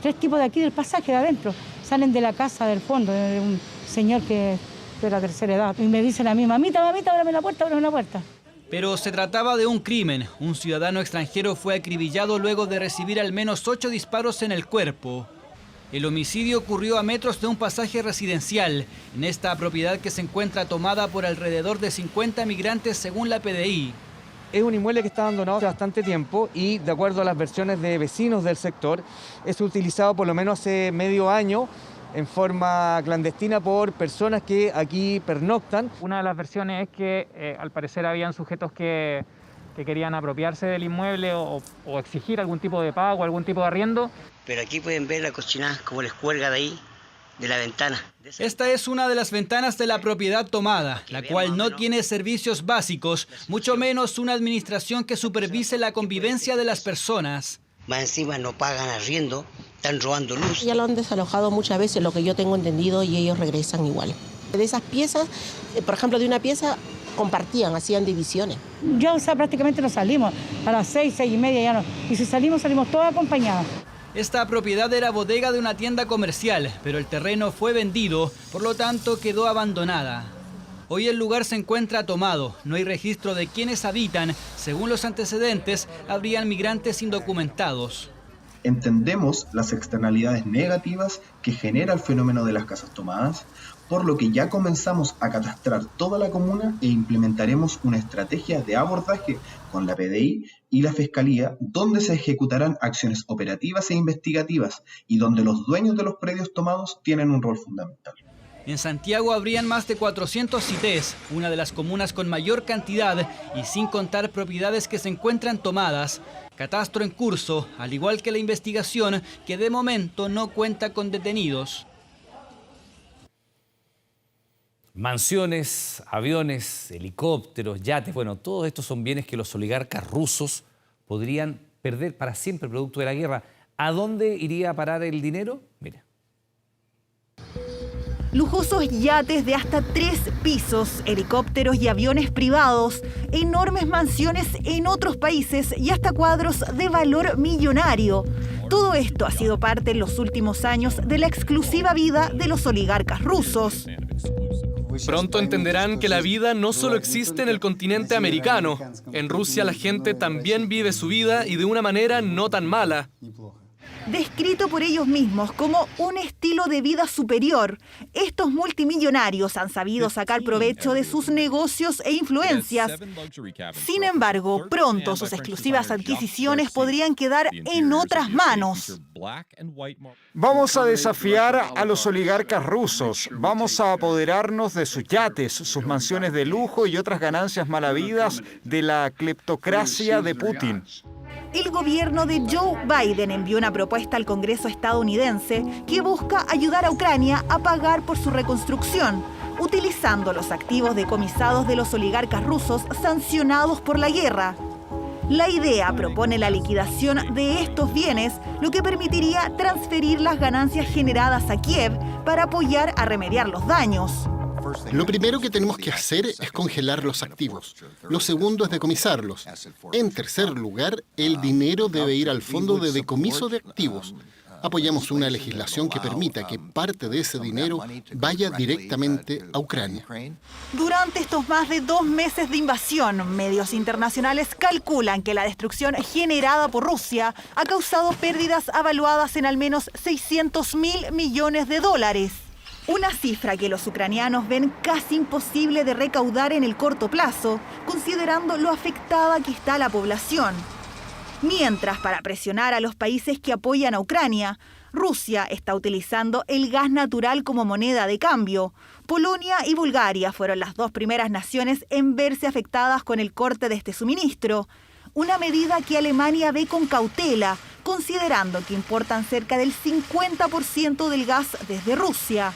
de aquí del pasaje de adentro. Salen de la casa del fondo, de un señor que de la tercera edad. Y me dicen a mí, mamita, ábreme la puerta. Pero se trataba de un crimen. Un ciudadano extranjero fue acribillado luego de recibir al menos 8 disparos en el cuerpo. El homicidio ocurrió a metros de un pasaje residencial, en esta propiedad que se encuentra tomada por alrededor de 50 migrantes según la PDI. Es un inmueble que está abandonado hace bastante tiempo y, de acuerdo a las versiones de vecinos del sector, es utilizado por lo menos hace medio año en forma clandestina por personas que aquí pernoctan. Una de las versiones es que al parecer habían sujetos que querían apropiarse del inmueble o exigir algún tipo de pago, algún tipo de arriendo. Pero aquí pueden ver la cochinada como les cuelga de ahí, de la ventana. Esta es una de las ventanas de la propiedad tomada, la cual no tiene servicios básicos, mucho menos una administración que supervise la convivencia de las personas. Más encima no pagan arriendo, están robando luz. Ya lo han desalojado muchas veces, lo que yo tengo entendido, y ellos regresan igual. De esas piezas, por ejemplo, de una pieza compartían, hacían divisiones. Ya, prácticamente no salimos, a las 6, 6:30 ya no. Y si salimos todas acompañadas. Esta propiedad era bodega de una tienda comercial, pero el terreno fue vendido, por lo tanto quedó abandonada. Hoy el lugar se encuentra tomado, no hay registro de quiénes habitan. Según los antecedentes, habrían migrantes indocumentados. Entendemos las externalidades negativas que genera el fenómeno de las casas tomadas, por lo que ya comenzamos a catastrar toda la comuna e implementaremos una estrategia de abordaje con la PDI y la Fiscalía, donde se ejecutarán acciones operativas e investigativas y donde los dueños de los predios tomados tienen un rol fundamental. En Santiago habrían más de 400 CITES, una de las comunas con mayor cantidad y sin contar propiedades que se encuentran tomadas. Catastro en curso, al igual que la investigación, que de momento no cuenta con detenidos. Mansiones, aviones, helicópteros, yates, bueno, todos estos son bienes que los oligarcas rusos podrían perder para siempre producto de la guerra. ¿A dónde iría a parar el dinero? Mira. Lujosos yates de hasta 3 pisos, helicópteros y aviones privados, enormes mansiones en otros países y hasta cuadros de valor millonario. Todo esto ha sido parte en los últimos años de la exclusiva vida de los oligarcas rusos. Pronto entenderán que la vida no solo existe en el continente americano. En Rusia la gente también vive su vida y de una manera no tan mala. Descrito por ellos mismos como un estilo de vida superior, estos multimillonarios han sabido sacar provecho de sus negocios e influencias. Sin embargo, pronto sus exclusivas adquisiciones podrían quedar en otras manos. Vamos a desafiar a los oligarcas rusos. Vamos a apoderarnos de sus yates, sus mansiones de lujo y otras ganancias malavidas de la cleptocracia de Putin. El gobierno de Joe Biden envió una propuesta al Congreso estadounidense que busca ayudar a Ucrania a pagar por su reconstrucción, utilizando los activos decomisados de los oligarcas rusos sancionados por la guerra. La idea propone la liquidación de estos bienes, lo que permitiría transferir las ganancias generadas a Kiev para apoyar a remediar los daños. Lo primero que tenemos que hacer es congelar los activos. Lo segundo es decomisarlos. En tercer lugar, el dinero debe ir al fondo de decomiso de activos. Apoyamos una legislación que permita que parte de ese dinero vaya directamente a Ucrania. Durante estos más de 2 meses de invasión, medios internacionales calculan que la destrucción generada por Rusia ha causado pérdidas avaluadas en al menos $600.000 millones. Una cifra que los ucranianos ven casi imposible de recaudar en el corto plazo, considerando lo afectada que está la población. Mientras, para presionar a los países que apoyan a Ucrania, Rusia está utilizando el gas natural como moneda de cambio. Polonia y Bulgaria fueron las 2 primeras naciones en verse afectadas con el corte de este suministro. Una medida que Alemania ve con cautela, considerando que importan cerca del 50% del gas desde Rusia.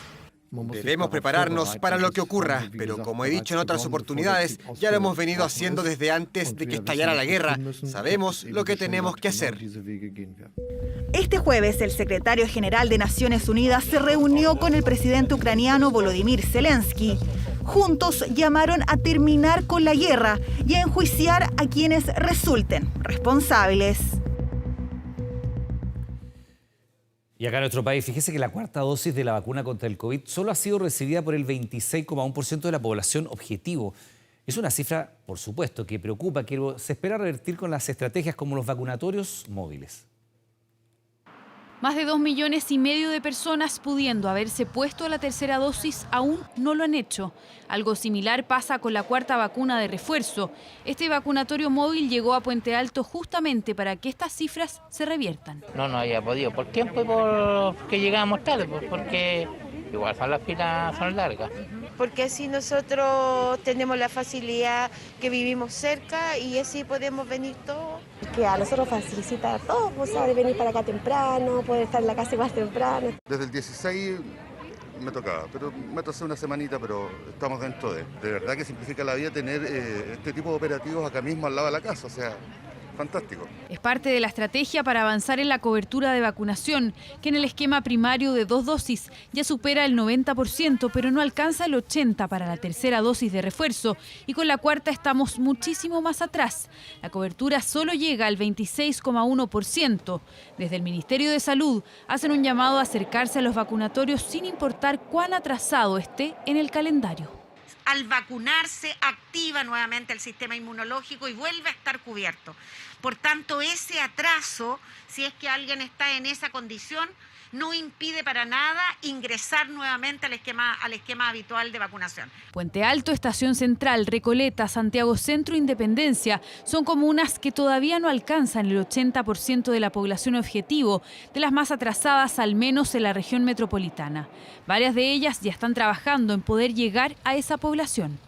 Debemos prepararnos para lo que ocurra, pero como he dicho en otras oportunidades, ya lo hemos venido haciendo desde antes de que estallara la guerra. Sabemos lo que tenemos que hacer. Este jueves, el secretario general de Naciones Unidas se reunió con el presidente ucraniano Volodymyr Zelensky. Juntos llamaron a terminar con la guerra y a enjuiciar a quienes resulten responsables. Y acá en nuestro país, fíjese que la 4ª dosis de la vacuna contra el COVID solo ha sido recibida por el 26,1% de la población objetivo. Es una cifra, por supuesto, que preocupa, que se espera revertir con las estrategias como los vacunatorios móviles. Más de 2,5 millones de personas pudiendo haberse puesto la tercera dosis aún no lo han hecho. Algo similar pasa con la 4ª vacuna de refuerzo. Este vacunatorio móvil llegó a Puente Alto justamente para que estas cifras se reviertan. No había podido por tiempo y porque llegábamos tarde, porque igual las filas son largas. Porque así nosotros tenemos la facilidad que vivimos cerca y así podemos venir todos. Que a nosotros facilita todo, o sea, de venir para acá temprano, poder estar en la casa más temprano. Desde el 16 me tocaba, pero me atrasé una semanita, pero estamos dentro de verdad que simplifica la vida tener este tipo de operativos acá mismo al lado de la casa, o sea, fantástico. Es parte de la estrategia para avanzar en la cobertura de vacunación, que en el esquema primario de 2 dosis ya supera el 90%, pero no alcanza el 80% para la tercera dosis de refuerzo, y con la 4ª estamos muchísimo más atrás. La cobertura solo llega al 26,1%. Desde el Ministerio de Salud hacen un llamado a acercarse a los vacunatorios sin importar cuán atrasado esté en el calendario. Al vacunarse activa nuevamente el sistema inmunológico y vuelve a estar cubierto. Por tanto, ese atraso, si es que alguien está en esa condición, no impide para nada ingresar nuevamente al esquema habitual de vacunación. Puente Alto, Estación Central, Recoleta, Santiago Centro, Independencia son comunas que todavía no alcanzan el 80% de la población objetivo, de las más atrasadas al menos en la región metropolitana. Varias de ellas ya están trabajando en poder llegar a esa población.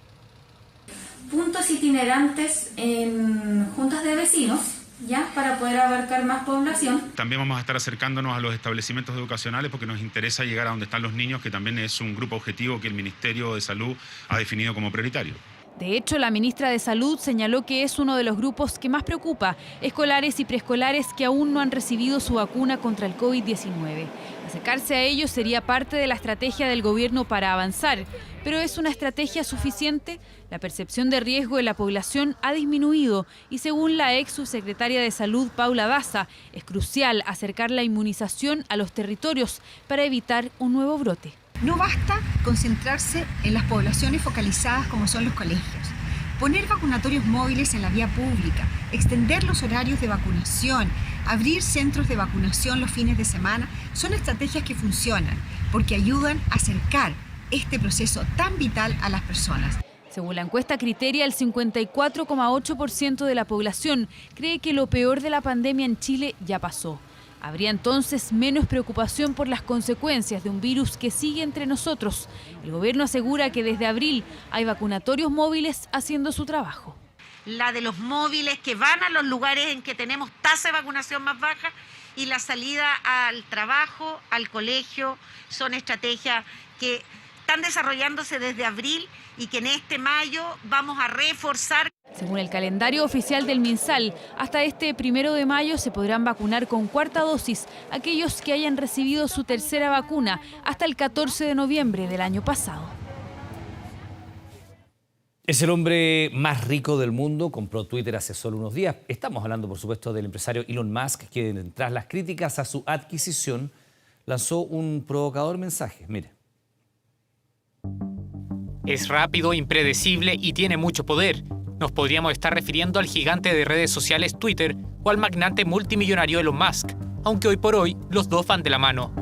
Puntos itinerantes en juntas de vecinos, ya para poder abarcar más población. También vamos a estar acercándonos a los establecimientos educacionales porque nos interesa llegar a donde están los niños, que también es un grupo objetivo que el Ministerio de Salud ha definido como prioritario. De hecho, la ministra de Salud señaló que es uno de los grupos que más preocupa, escolares y preescolares que aún no han recibido su vacuna contra el COVID-19. Acercarse a ellos sería parte de la estrategia del gobierno para avanzar, pero ¿es una estrategia suficiente? La percepción de riesgo de la población ha disminuido y según la ex subsecretaria de Salud, Paula Daza, es crucial acercar la inmunización a los territorios para evitar un nuevo brote. No basta concentrarse en las poblaciones focalizadas como son los colegios. Poner vacunatorios móviles en la vía pública, extender los horarios de vacunación, abrir centros de vacunación los fines de semana, son estrategias que funcionan porque ayudan a acercar este proceso tan vital a las personas. Según la encuesta Criteria, el 54,8% de la población cree que lo peor de la pandemia en Chile ya pasó. Habría entonces menos preocupación por las consecuencias de un virus que sigue entre nosotros. El gobierno asegura que desde abril hay vacunatorios móviles haciendo su trabajo. La de los móviles que van a los lugares en que tenemos tasa de vacunación más baja y la salida al trabajo, al colegio, son estrategias que están desarrollándose desde abril y que en este mayo vamos a reforzar. Según el calendario oficial del MinSal, hasta este 1 de mayo se podrán vacunar con cuarta dosis aquellos que hayan recibido su tercera vacuna hasta el 14 de noviembre del año pasado. Es el hombre más rico del mundo, compró Twitter hace solo unos días. Estamos hablando, por supuesto, del empresario Elon Musk, que tras las críticas a su adquisición lanzó un provocador mensaje. Mire. Es rápido, impredecible y tiene mucho poder. Nos podríamos estar refiriendo al gigante de redes sociales Twitter o al magnate multimillonario Elon Musk, aunque hoy por hoy los dos van de la mano.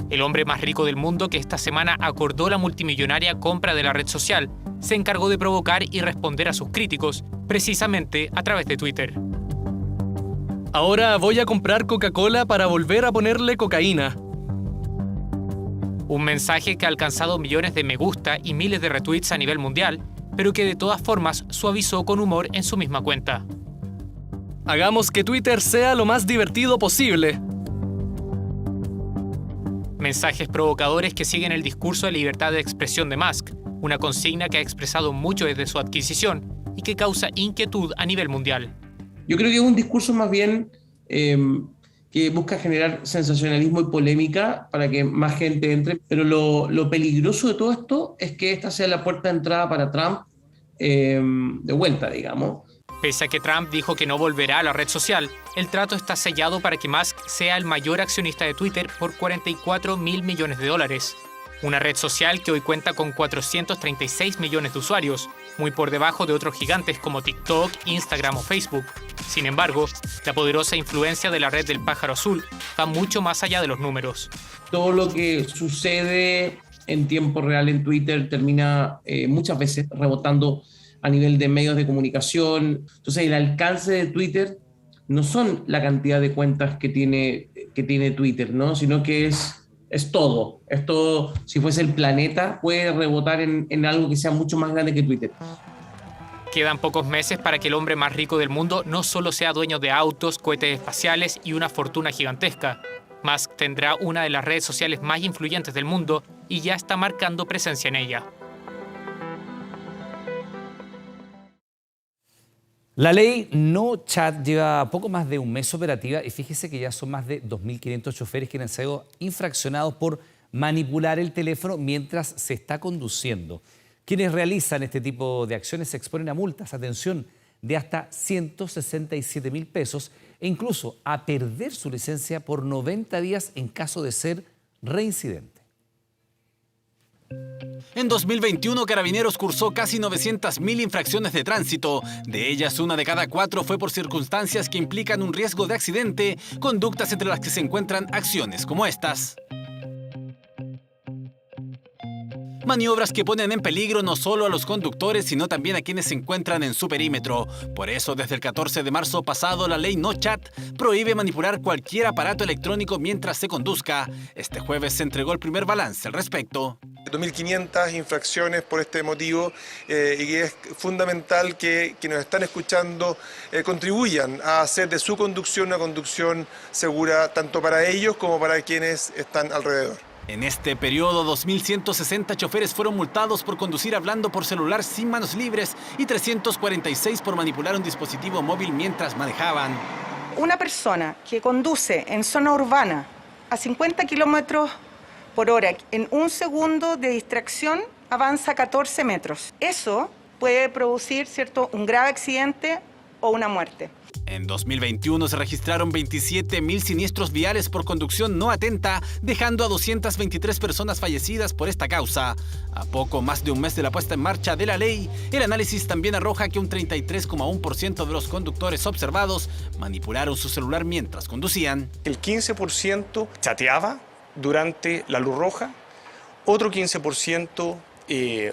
El hombre más rico del mundo, que esta semana acordó la multimillonaria compra de la red social, se encargó de provocar y responder a sus críticos, precisamente a través de Twitter. Ahora voy a comprar Coca-Cola para volver a ponerle cocaína. Un mensaje que ha alcanzado millones de me gusta y miles de retweets a nivel mundial, pero que de todas formas suavizó con humor en su misma cuenta. Hagamos que Twitter sea lo más divertido posible. Mensajes provocadores que siguen el discurso de libertad de expresión de Musk, una consigna que ha expresado mucho desde su adquisición y que causa inquietud a nivel mundial. Yo creo que es un discurso más bien que busca generar sensacionalismo y polémica para que más gente entre, pero lo peligroso de todo esto es que esta sea la puerta de entrada para Trump de vuelta, digamos. Pese a que Trump dijo que no volverá a la red social, el trato está sellado para que Musk sea el mayor accionista de Twitter por $44 mil millones. Una red social que hoy cuenta con 436 millones de usuarios, muy por debajo de otros gigantes como TikTok, Instagram o Facebook. Sin embargo, la poderosa influencia de la red del pájaro azul va mucho más allá de los números. Todo lo que sucede en tiempo real en Twitter termina muchas veces rebotando a nivel de medios de comunicación. Entonces el alcance de Twitter no son la cantidad de cuentas que tiene Twitter, ¿no? Sino que es todo. Es todo. Si fuese el planeta, puede rebotar en algo que sea mucho más grande que Twitter. Quedan pocos meses para que el hombre más rico del mundo no solo sea dueño de autos, cohetes espaciales y una fortuna gigantesca. Musk tendrá una de las redes sociales más influyentes del mundo y ya está marcando presencia en ella. La ley No Chat lleva poco más de un mes operativa y fíjese que ya son más de 2.500 choferes quienes han sido infraccionados por manipular el teléfono mientras se está conduciendo. Quienes realizan este tipo de acciones se exponen a multas, atención, de hasta 167 mil pesos e incluso a perder su licencia por 90 días en caso de ser reincidente. En 2021, Carabineros cursó casi 900.000 infracciones de tránsito. De ellas, 1 de cada 4 fue por circunstancias que implican un riesgo de accidente, conductas entre las que se encuentran acciones como estas. Maniobras que ponen en peligro no solo a los conductores, sino también a quienes se encuentran en su perímetro. Por eso, desde el 14 de marzo pasado, la ley No Chat prohíbe manipular cualquier aparato electrónico mientras se conduzca. Este jueves se entregó el primer balance al respecto. 2.500 infracciones por este motivo y que es fundamental que quienes nos están escuchando contribuyan a hacer de su conducción una conducción segura tanto para ellos como para quienes están alrededor. En este periodo, 2.160 choferes fueron multados por conducir hablando por celular sin manos libres y 346 por manipular un dispositivo móvil mientras manejaban. Una persona que conduce en zona urbana a 50 kilómetros por hora en un segundo de distracción avanza 14 metros. Eso puede producir, ¿cierto?, un grave accidente o una muerte. En 2021 se registraron 27.000 siniestros viales por conducción no atenta, dejando a 223 personas fallecidas por esta causa. A poco más de un mes de la puesta en marcha de la ley, el análisis también arroja que un 33,1% de los conductores observados manipularon su celular mientras conducían. El 15% chateaba durante la luz roja, otro 15%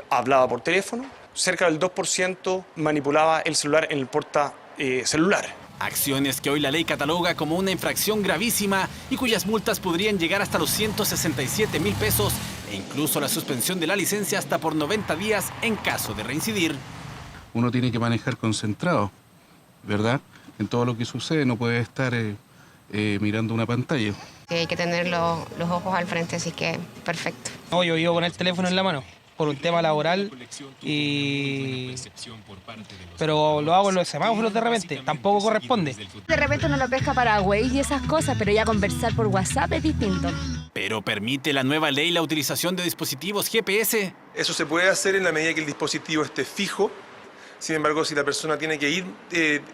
hablaba por teléfono, cerca del 2% manipulaba el celular en el celular. Acciones que hoy la ley cataloga como una infracción gravísima y cuyas multas podrían llegar hasta los 167.000 pesos e incluso la suspensión de la licencia hasta por 90 días en caso de reincidir. Uno tiene que manejar concentrado, ¿verdad? En todo lo que sucede, no puede estar mirando una pantalla. Hay que tener los ojos al frente, así que perfecto. No, yo vivo con el teléfono en la mano por un tema laboral, pero lo hago en los semáforos de repente, tampoco corresponde. De repente uno lo pesca para Waze y esas cosas, pero ya conversar por WhatsApp es distinto. ¿Pero permite la nueva ley la utilización de dispositivos GPS? Eso se puede hacer en la medida que el dispositivo esté fijo. Sin embargo, si la persona tiene que ir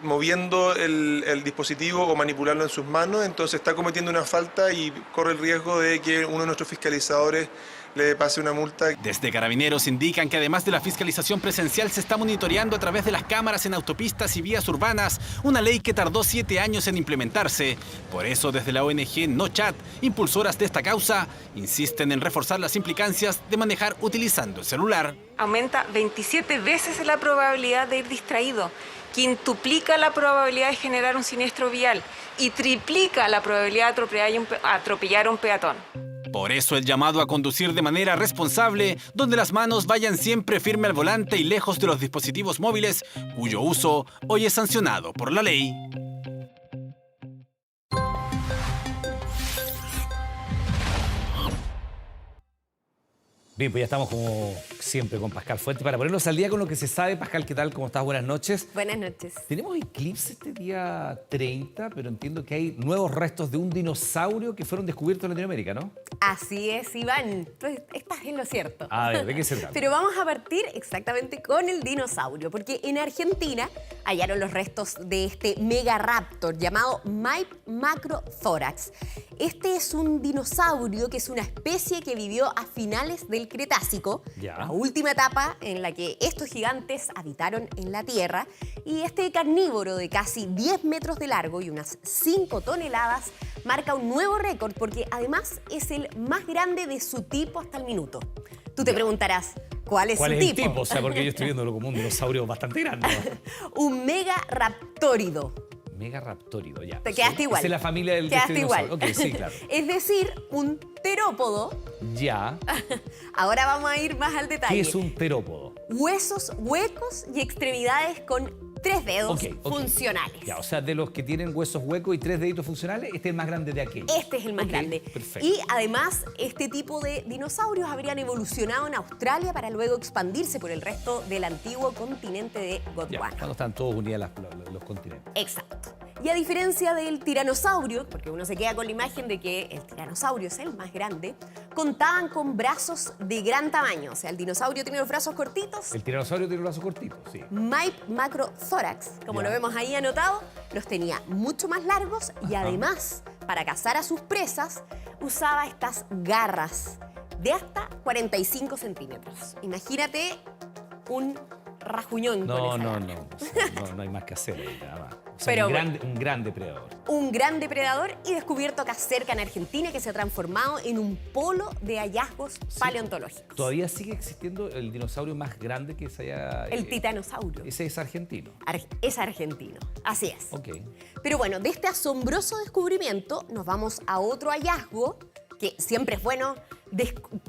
moviendo el dispositivo o manipularlo en sus manos, entonces está cometiendo una falta y corre el riesgo de que uno de nuestros fiscalizadores le pase una multa. Desde Carabineros indican que además de la fiscalización presencial se está monitoreando a través de las cámaras en autopistas y vías urbanas, una ley que tardó 7 años en implementarse. Por eso, desde la ONG No Chat, impulsoras de esta causa, insisten en reforzar las implicancias de manejar utilizando el celular. Aumenta 27 veces la probabilidad de ir distraído, quintuplica la probabilidad de generar un siniestro vial y triplica la probabilidad de atropellar a un peatón. Por eso el llamado a conducir de manera responsable, donde las manos vayan siempre firme al volante y lejos de los dispositivos móviles, cuyo uso hoy es sancionado por la ley. Bien, pues ya estamos como siempre con Pascal Fuente para ponernos al día con lo que se sabe. Pascal, ¿qué tal? ¿Cómo estás? Buenas noches. Buenas noches. Tenemos eclipse este día 30, pero entiendo que hay nuevos restos de un dinosaurio que fueron descubiertos en Latinoamérica, ¿no? Así es, Iván. Tú estás en lo cierto. A ver, ¿de qué se trata? Pero vamos a partir exactamente con el dinosaurio, porque en Argentina hallaron los restos de este megaraptor llamado Microthorax. Este es un dinosaurio que es una especie que vivió a finales del Cretácico, la última etapa en la que estos gigantes habitaron en la Tierra, y este carnívoro de casi 10 metros de largo y unas 5 toneladas marca un nuevo récord porque además es el más grande de su tipo hasta el minuto. Tú te preguntarás, ¿cuál es su tipo? ¿Cuál es el tipo? O sea, porque yo estoy viéndolo como un dinosaurio bastante grande. Un megaraptórido. Megaraptórido, ya. Te quedaste igual. Es la familia del Quedaste igual. Ok, sí, claro. Es decir, un terópodo. Ya. Ahora vamos a ir más al detalle. ¿Qué es un terópodo? Huesos huecos y extremidades con 3 dedos funcionales. Ya, o sea, de los que tienen huesos huecos y 3 deditos funcionales, este es el más grande de aquellos. Este es el más grande. Perfecto. Y además, este tipo de dinosaurios habrían evolucionado en Australia para luego expandirse por el resto del antiguo continente de Gondwana. Ya, cuando están todos unidos los continentes. Exacto. Y a diferencia del tiranosaurio, porque uno se queda con la imagen de que el tiranosaurio es el más grande, contaban con brazos de gran tamaño. O sea, el dinosaurio tiene los brazos cortitos. El tiranosaurio tiene los brazos cortitos, sí. Microthorax, como lo vemos ahí anotado, los tenía mucho más largos y además, para cazar a sus presas, usaba estas garras de hasta 45 centímetros. Imagínate un rajuñón con esa garra. No hay más que hacer. Nada más. O sea, Pero un gran depredador. Un gran depredador y descubierto acá cerca en Argentina, que se ha transformado en un polo de hallazgos paleontológicos. Todavía sigue existiendo el dinosaurio más grande que se haya... El titanosaurio. Ese es argentino. Es argentino, así es. Ok. Pero bueno, de este asombroso descubrimiento nos vamos a otro hallazgo que siempre es bueno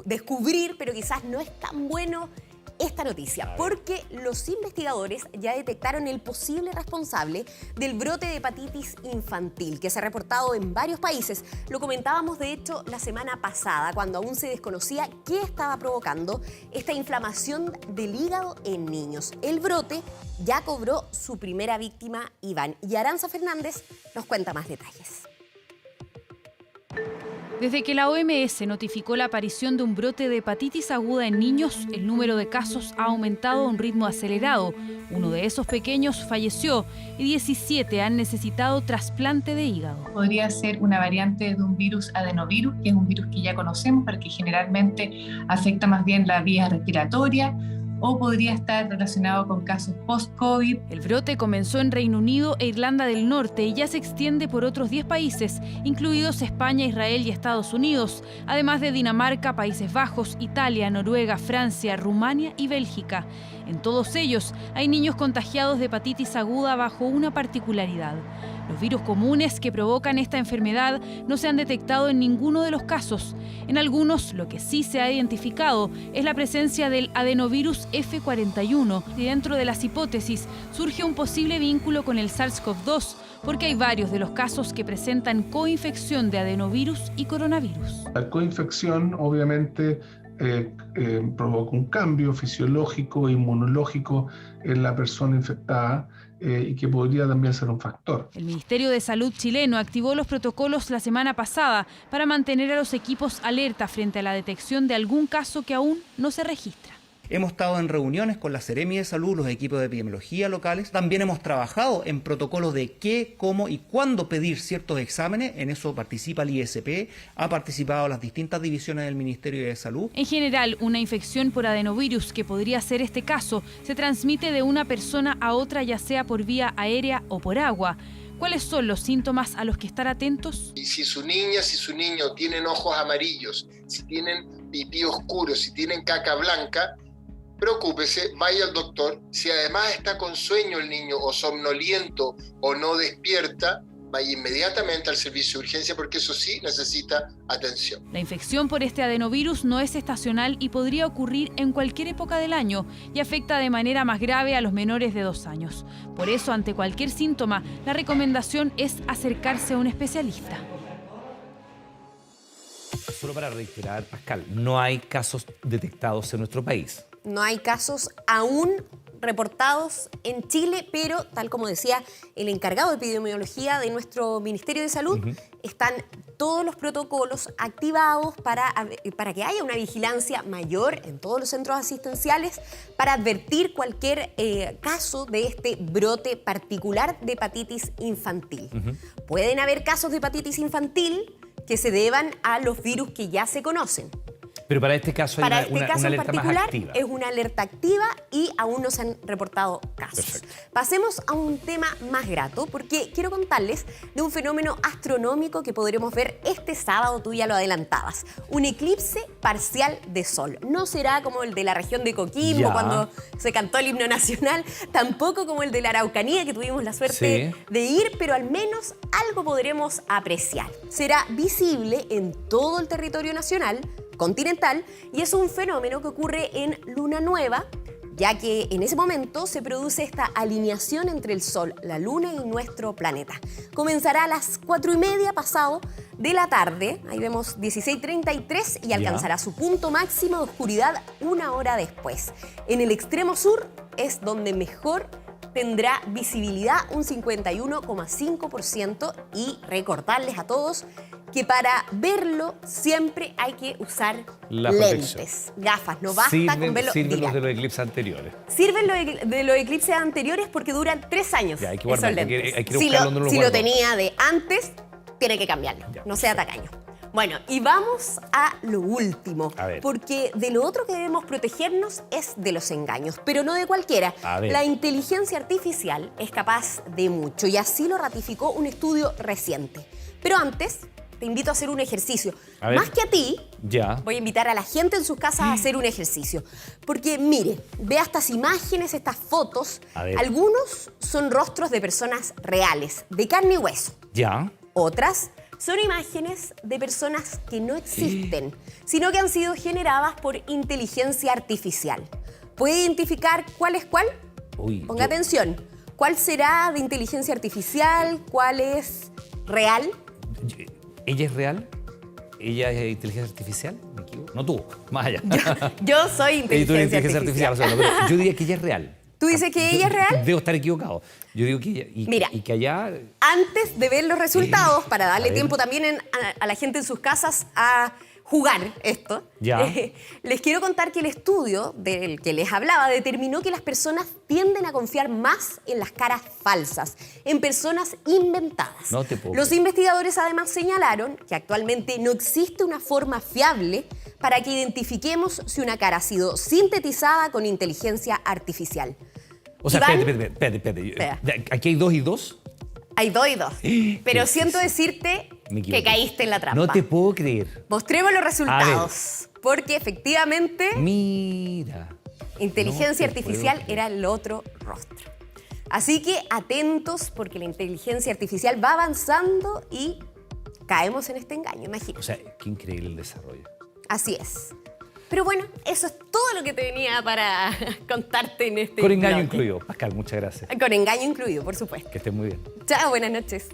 descubrir, pero quizás no es tan bueno esta noticia, porque los investigadores ya detectaron el posible responsable del brote de hepatitis infantil que se ha reportado en varios países. Lo comentábamos, de hecho, la semana pasada, cuando aún se desconocía qué estaba provocando esta inflamación del hígado en niños. El brote ya cobró su primera víctima, Iván, y Aranza Fernández nos cuenta más detalles. Desde que la OMS notificó la aparición de un brote de hepatitis aguda en niños, el número de casos ha aumentado a un ritmo acelerado. Uno de esos pequeños falleció y 17 han necesitado trasplante de hígado. Podría ser una variante de un virus adenovirus, que es un virus que ya conocemos, pero que generalmente afecta más bien la vía respiratoria, o podría estar relacionado con casos post-COVID. El brote comenzó en Reino Unido e Irlanda del Norte y ya se extiende por otros 10 países, incluidos España, Israel y Estados Unidos, además de Dinamarca, Países Bajos, Italia, Noruega, Francia, Rumania y Bélgica. En todos ellos hay niños contagiados de hepatitis aguda bajo una particularidad. Los virus comunes que provocan esta enfermedad no se han detectado en ninguno de los casos. En algunos, lo que sí se ha identificado es la presencia del adenovirus F41 y dentro de las hipótesis surge un posible vínculo con el SARS-CoV-2 porque hay varios de los casos que presentan coinfección de adenovirus y coronavirus. La coinfección obviamente provoca un cambio fisiológico e inmunológico en la persona infectada y que podría también ser un factor. El Ministerio de Salud chileno activó los protocolos la semana pasada para mantener a los equipos alerta frente a la detección de algún caso que aún no se registra. Hemos estado en reuniones con la Seremi de Salud, los equipos de epidemiología locales. También hemos trabajado en protocolos de qué, cómo y cuándo pedir ciertos exámenes. En eso participa el ISP, ha participado las distintas divisiones del Ministerio de Salud. En general, una infección por adenovirus, que podría ser este caso, se transmite de una persona a otra, ya sea por vía aérea o por agua. ¿Cuáles son los síntomas a los que estar atentos? Si su niña, si su niño tienen ojos amarillos, si tienen pipí oscuro, si tienen caca blanca, preocúpese, vaya al doctor. Si además está con sueño el niño o somnoliento o no despierta, vaya inmediatamente al servicio de urgencia porque eso sí necesita atención. La infección por este adenovirus no es estacional y podría ocurrir en cualquier época del año y afecta de manera más grave a los menores de 2 años. Por eso, ante cualquier síntoma, la recomendación es acercarse a un especialista. Solo para reiterar, Pascal, no hay casos detectados en nuestro país. No hay casos aún reportados en Chile, pero tal como decía el encargado de epidemiología de nuestro Ministerio de Salud, están todos los protocolos activados para que haya una vigilancia mayor en todos los centros asistenciales para advertir cualquier caso de este brote particular de hepatitis infantil. Pueden haber casos de hepatitis infantil que se deban a los virus que ya se conocen. Pero para este caso hay una alerta más activa. Es una alerta activa y aún no se han reportado casos. Perfecto. Pasemos a un tema más grato, porque quiero contarles de un fenómeno astronómico que podremos ver este sábado, tú ya lo adelantabas. Un eclipse parcial de sol. No será como el de la región de Coquimbo cuando se cantó el himno nacional, tampoco como el de la Araucanía que tuvimos la suerte de ir, pero al menos algo podremos apreciar. Será visible en todo el territorio nacional, continental, y es un fenómeno que ocurre en luna nueva, ya que en ese momento se produce esta alineación entre el Sol, la Luna y nuestro planeta. Comenzará a las 4:30 pasado de la tarde, ahí vemos 16:33, y alcanzará su punto máximo de oscuridad 1 hora después. En el extremo sur es donde mejor tendrá visibilidad, un 51,5%, y recordarles a todos que para verlo siempre hay que usar lentes, gafas, no basta con verlo. Sirven los de los eclipses anteriores. Sirven de los eclipses anteriores porque duran 3 años. Ya, hay que guardar, esos lentes. hay que buscarlo donde lo si guardo. lo tenía de antes, tiene que cambiarlo, no sea tacaño. Bueno, y vamos a lo último, A ver. porque de lo otro que debemos protegernos es de los engaños, pero no de cualquiera. A ver. La inteligencia artificial es capaz de mucho y así lo ratificó un estudio reciente. Pero antes, te invito a hacer un ejercicio. A ver. Más que a ti, Ya. voy a invitar a la gente en sus casas a hacer un ejercicio. Porque mire, vea estas imágenes, estas fotos. A ver. Algunos son rostros de personas reales, de carne y hueso. Ya. Otras son imágenes de personas que no existen, sino que han sido generadas por inteligencia artificial. ¿Puede identificar cuál es cuál? Uy, Ponga atención. ¿Cuál será de inteligencia artificial? ¿Cuál es real? ¿Ella es real? ¿Ella es inteligencia artificial? ¿Me equivoco? No tú, más allá. Yo soy Y tú eres inteligencia artificial. o sea, no, pero yo diría que ella es real. ¿Tú dices que ella es real? Debo estar equivocado. Yo digo que ella... Mira. Y que allá... Antes de ver los resultados, para darle A ver. tiempo también a la gente en sus casas a jugar esto, Ya. Les quiero contar que el estudio del que les hablaba determinó que las personas tienden a confiar más en las caras falsas, en personas inventadas. No te puedo Los creer. investigadores además señalaron que actualmente no existe una forma fiable para que identifiquemos si una cara ha sido sintetizada con inteligencia artificial. O sea, Iván, espérate. Espera. ¿Aquí hay 2 y 2? Hay 2 y 2. Pero ¿Qué siento es eso? decirte Me equivoqué. que caíste en la trampa. No te puedo creer. Mostremos los resultados. Porque efectivamente, Mira. inteligencia no te artificial puedo creer. era el otro rostro. Así que atentos porque la inteligencia artificial va avanzando y caemos en este engaño, imagínate. O sea, qué increíble el desarrollo. Así es. Pero bueno, eso es todo lo que tenía para contarte en este Con engaño bloque. incluido. Pascal, muchas gracias. Con engaño incluido, por supuesto. Que estés muy bien. Chao, buenas noches.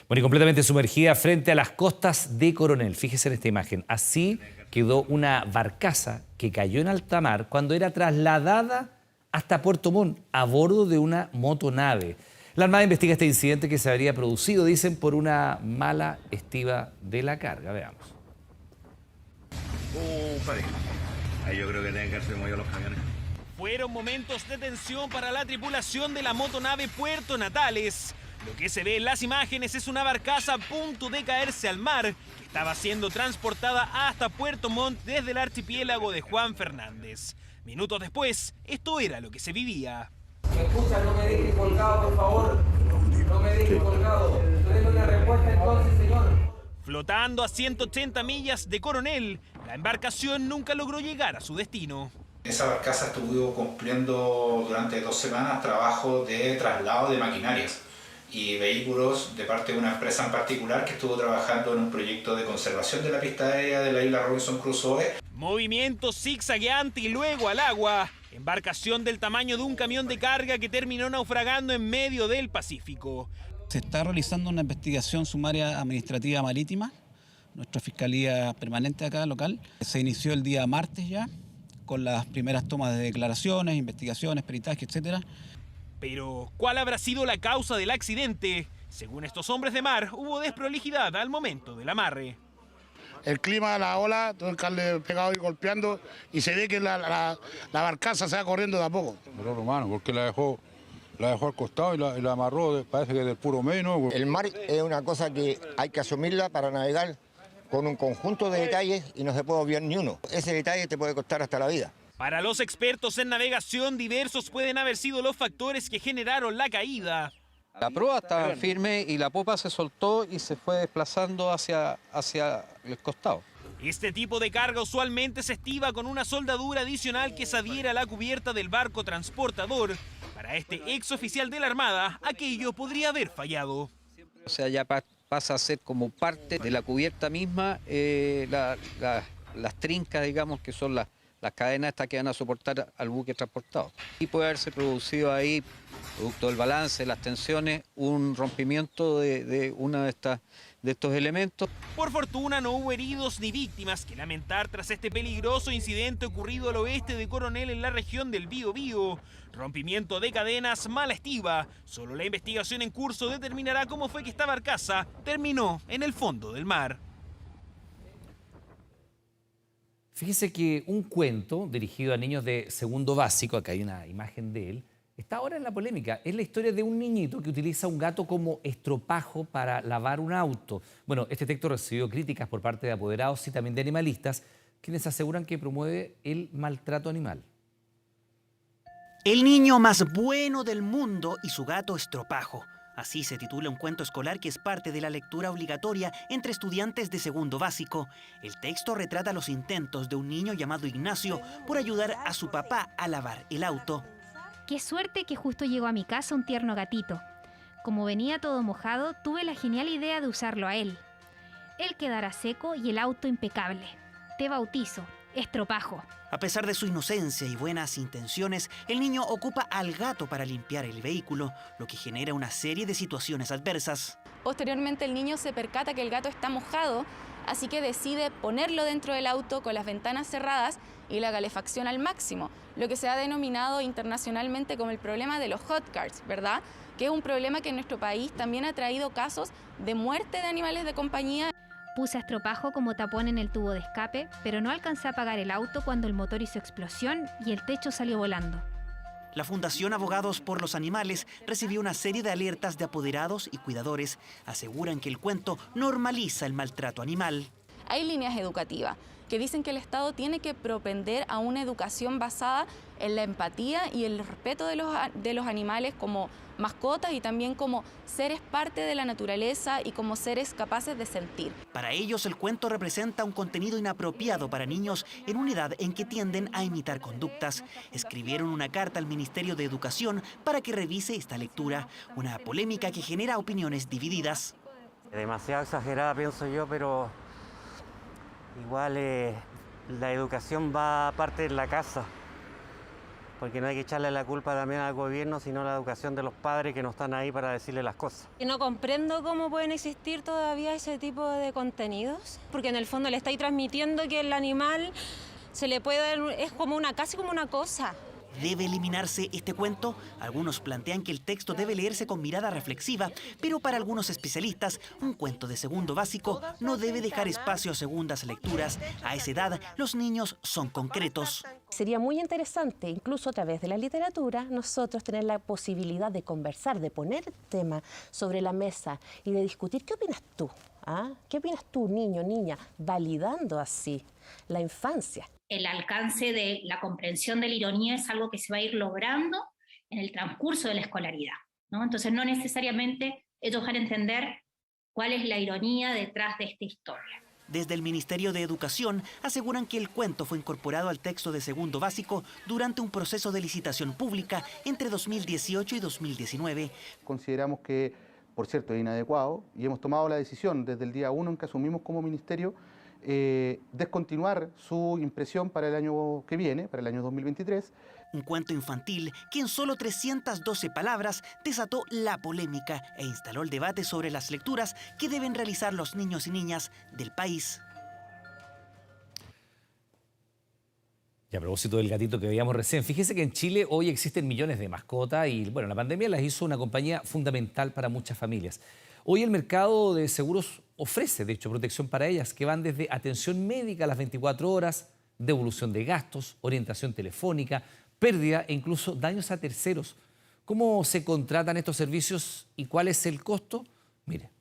Bueno, y completamente sumergida frente a las costas de Coronel. Fíjese en esta imagen. Así quedó una barcaza que cayó en alta mar cuando era trasladada hasta Puerto Montt a bordo de una motonave. La Armada investiga este incidente que se habría producido, dicen, por una mala estiva de la carga. Veamos. Padre. Ahí yo creo que tienen que haber movido los camiones. Fueron momentos de tensión para la tripulación de la motonave Puerto Natales. Lo que se ve en las imágenes es una barcaza a punto de caerse al mar, que estaba siendo transportada hasta Puerto Montt desde el archipiélago de Juan Fernández. Minutos después, esto era lo que se vivía. ¿Me escuchan? No me dejen colgado, por favor. No me dejen colgado. Denme una respuesta entonces, señor. Flotando a 180 millas de Coronel, la embarcación nunca logró llegar a su destino. Esa barcaza estuvo cumpliendo durante 2 semanas trabajo de traslado de maquinarias y vehículos de parte de una empresa en particular que estuvo trabajando en un proyecto de conservación de la pista aérea de la isla Robinson Crusoe. Movimiento zigzagueante y luego al agua. Embarcación del tamaño de un camión de carga que terminó naufragando en medio del Pacífico. Se está realizando una investigación sumaria administrativa marítima, nuestra Fiscalía Permanente acá, local. Se inició el día martes ya, con las primeras tomas de declaraciones, investigaciones, peritaje, etc. Pero, ¿cuál habrá sido la causa del accidente? Según estos hombres de mar, hubo desprolijidad al momento del amarre. El clima, la ola, todo el cable pegado y golpeando, y se ve que la barcaza se va corriendo de a poco. Error humano, porque la dejó al costado y la amarró, parece que del puro medio. El mar es una cosa que hay que asumirla para navegar con un conjunto de detalles y no se puede obviar ni uno. Ese detalle te puede costar hasta la vida. Para los expertos en navegación, diversos pueden haber sido los factores que generaron la caída. La proa estaba firme y la popa se soltó y se fue desplazando hacia el costado. Este tipo de carga usualmente se estiva con una soldadura adicional que se adhiere a la cubierta del barco transportador. Para este ex oficial de la Armada, aquello podría haber fallado. O sea, ya pasa a ser como parte de la cubierta misma, las trincas, digamos, que son las cadenas estas que van a soportar al buque transportado. Y puede haberse producido ahí, producto del balance, las tensiones, un rompimiento de una de estos elementos. Por fortuna no hubo heridos ni víctimas que lamentar tras este peligroso incidente ocurrido al oeste de Coronel en la región del Biobío. Rompimiento de cadenas, mala estiva. Solo la investigación en curso determinará cómo fue que esta barcaza terminó en el fondo del mar. Fíjese que un cuento dirigido a niños de segundo básico, acá hay una imagen de él, Está ahora en la polémica. Es la historia de un niñito que utiliza un gato como estropajo para lavar un auto. Bueno, este texto recibió críticas por parte de apoderados y también de animalistas, quienes aseguran que promueve el maltrato animal. El niño más bueno del mundo y su gato estropajo. Así se titula un cuento escolar que es parte de la lectura obligatoria entre estudiantes de segundo básico. El texto retrata los intentos de un niño llamado Ignacio por ayudar a su papá a lavar el auto. Qué suerte que justo llegó a mi casa un tierno gatito. Como venía todo mojado, tuve la genial idea de usarlo a él. Él quedará seco y el auto impecable. Te bautizo, estropajo. A pesar de su inocencia y buenas intenciones, el niño ocupa al gato para limpiar el vehículo, lo que genera una serie de situaciones adversas. Posteriormente el niño se percata que el gato está mojado, así que decide ponerlo dentro del auto con las ventanas cerradas y la calefacción al máximo, lo que se ha denominado internacionalmente como el problema de los hot cars, ¿verdad? Que es un problema que en nuestro país también ha traído casos de muerte de animales de compañía. Puse a estropajo como tapón en el tubo de escape, pero no alcancé a apagar el auto cuando el motor hizo explosión y el techo salió volando. La Fundación Abogados por los Animales recibió una serie de alertas de apoderados y cuidadores. Aseguran que el cuento normaliza el maltrato animal. Hay líneas educativas que dicen que el Estado tiene que propender a una educación basada en la empatía y el respeto de los animales como mascotas y también como seres parte de la naturaleza y como seres capaces de sentir. Para ellos, el cuento representa un contenido inapropiado para niños en una edad en que tienden a imitar conductas. Escribieron una carta al Ministerio de Educación para que revise esta lectura, una polémica que genera opiniones divididas. Demasiado exagerada, pienso yo, pero igual la educación va aparte de la casa, porque no hay que echarle la culpa también al gobierno, sino la educación de los padres que no están ahí para decirle las cosas. No comprendo cómo pueden existir todavía ese tipo de contenidos, porque en el fondo le estáis transmitiendo que el animal se le puede dar, es como casi como una cosa. ¿Debe eliminarse este cuento? Algunos plantean que el texto debe leerse con mirada reflexiva, pero para algunos especialistas, un cuento de segundo básico no debe dejar espacio a segundas lecturas. A esa edad, los niños son concretos. Sería muy interesante, incluso a través de la literatura, nosotros tener la posibilidad de conversar, de poner tema sobre la mesa y de discutir. ¿Qué opinas tú? ¿Ah? ¿Qué opinas tú, niño, niña? Validando así la infancia. El alcance de la comprensión de la ironía es algo que se va a ir logrando en el transcurso de la escolaridad, ¿no? Entonces no necesariamente ellos van a entender cuál es la ironía detrás de esta historia. Desde el Ministerio de Educación aseguran que el cuento fue incorporado al texto de segundo básico durante un proceso de licitación pública entre 2018 y 2019. Consideramos que, por cierto, es inadecuado y hemos tomado la decisión desde el día 1 en que asumimos como ministerio descontinuar su impresión para el año que viene, para el año 2023. Un cuento infantil que en solo 312 palabras desató la polémica e instaló el debate sobre las lecturas que deben realizar los niños y niñas del país. Y a propósito del gatito que veíamos recién, fíjese que en Chile hoy existen millones de mascotas y bueno, la pandemia las hizo una compañía fundamental para muchas familias. Hoy el mercado de seguros ofrece, de hecho, protección para ellas, que van desde atención médica a las 24 horas, devolución de gastos, orientación telefónica, pérdida e incluso daños a terceros. ¿Cómo se contratan estos servicios y cuál es el costo? Mire.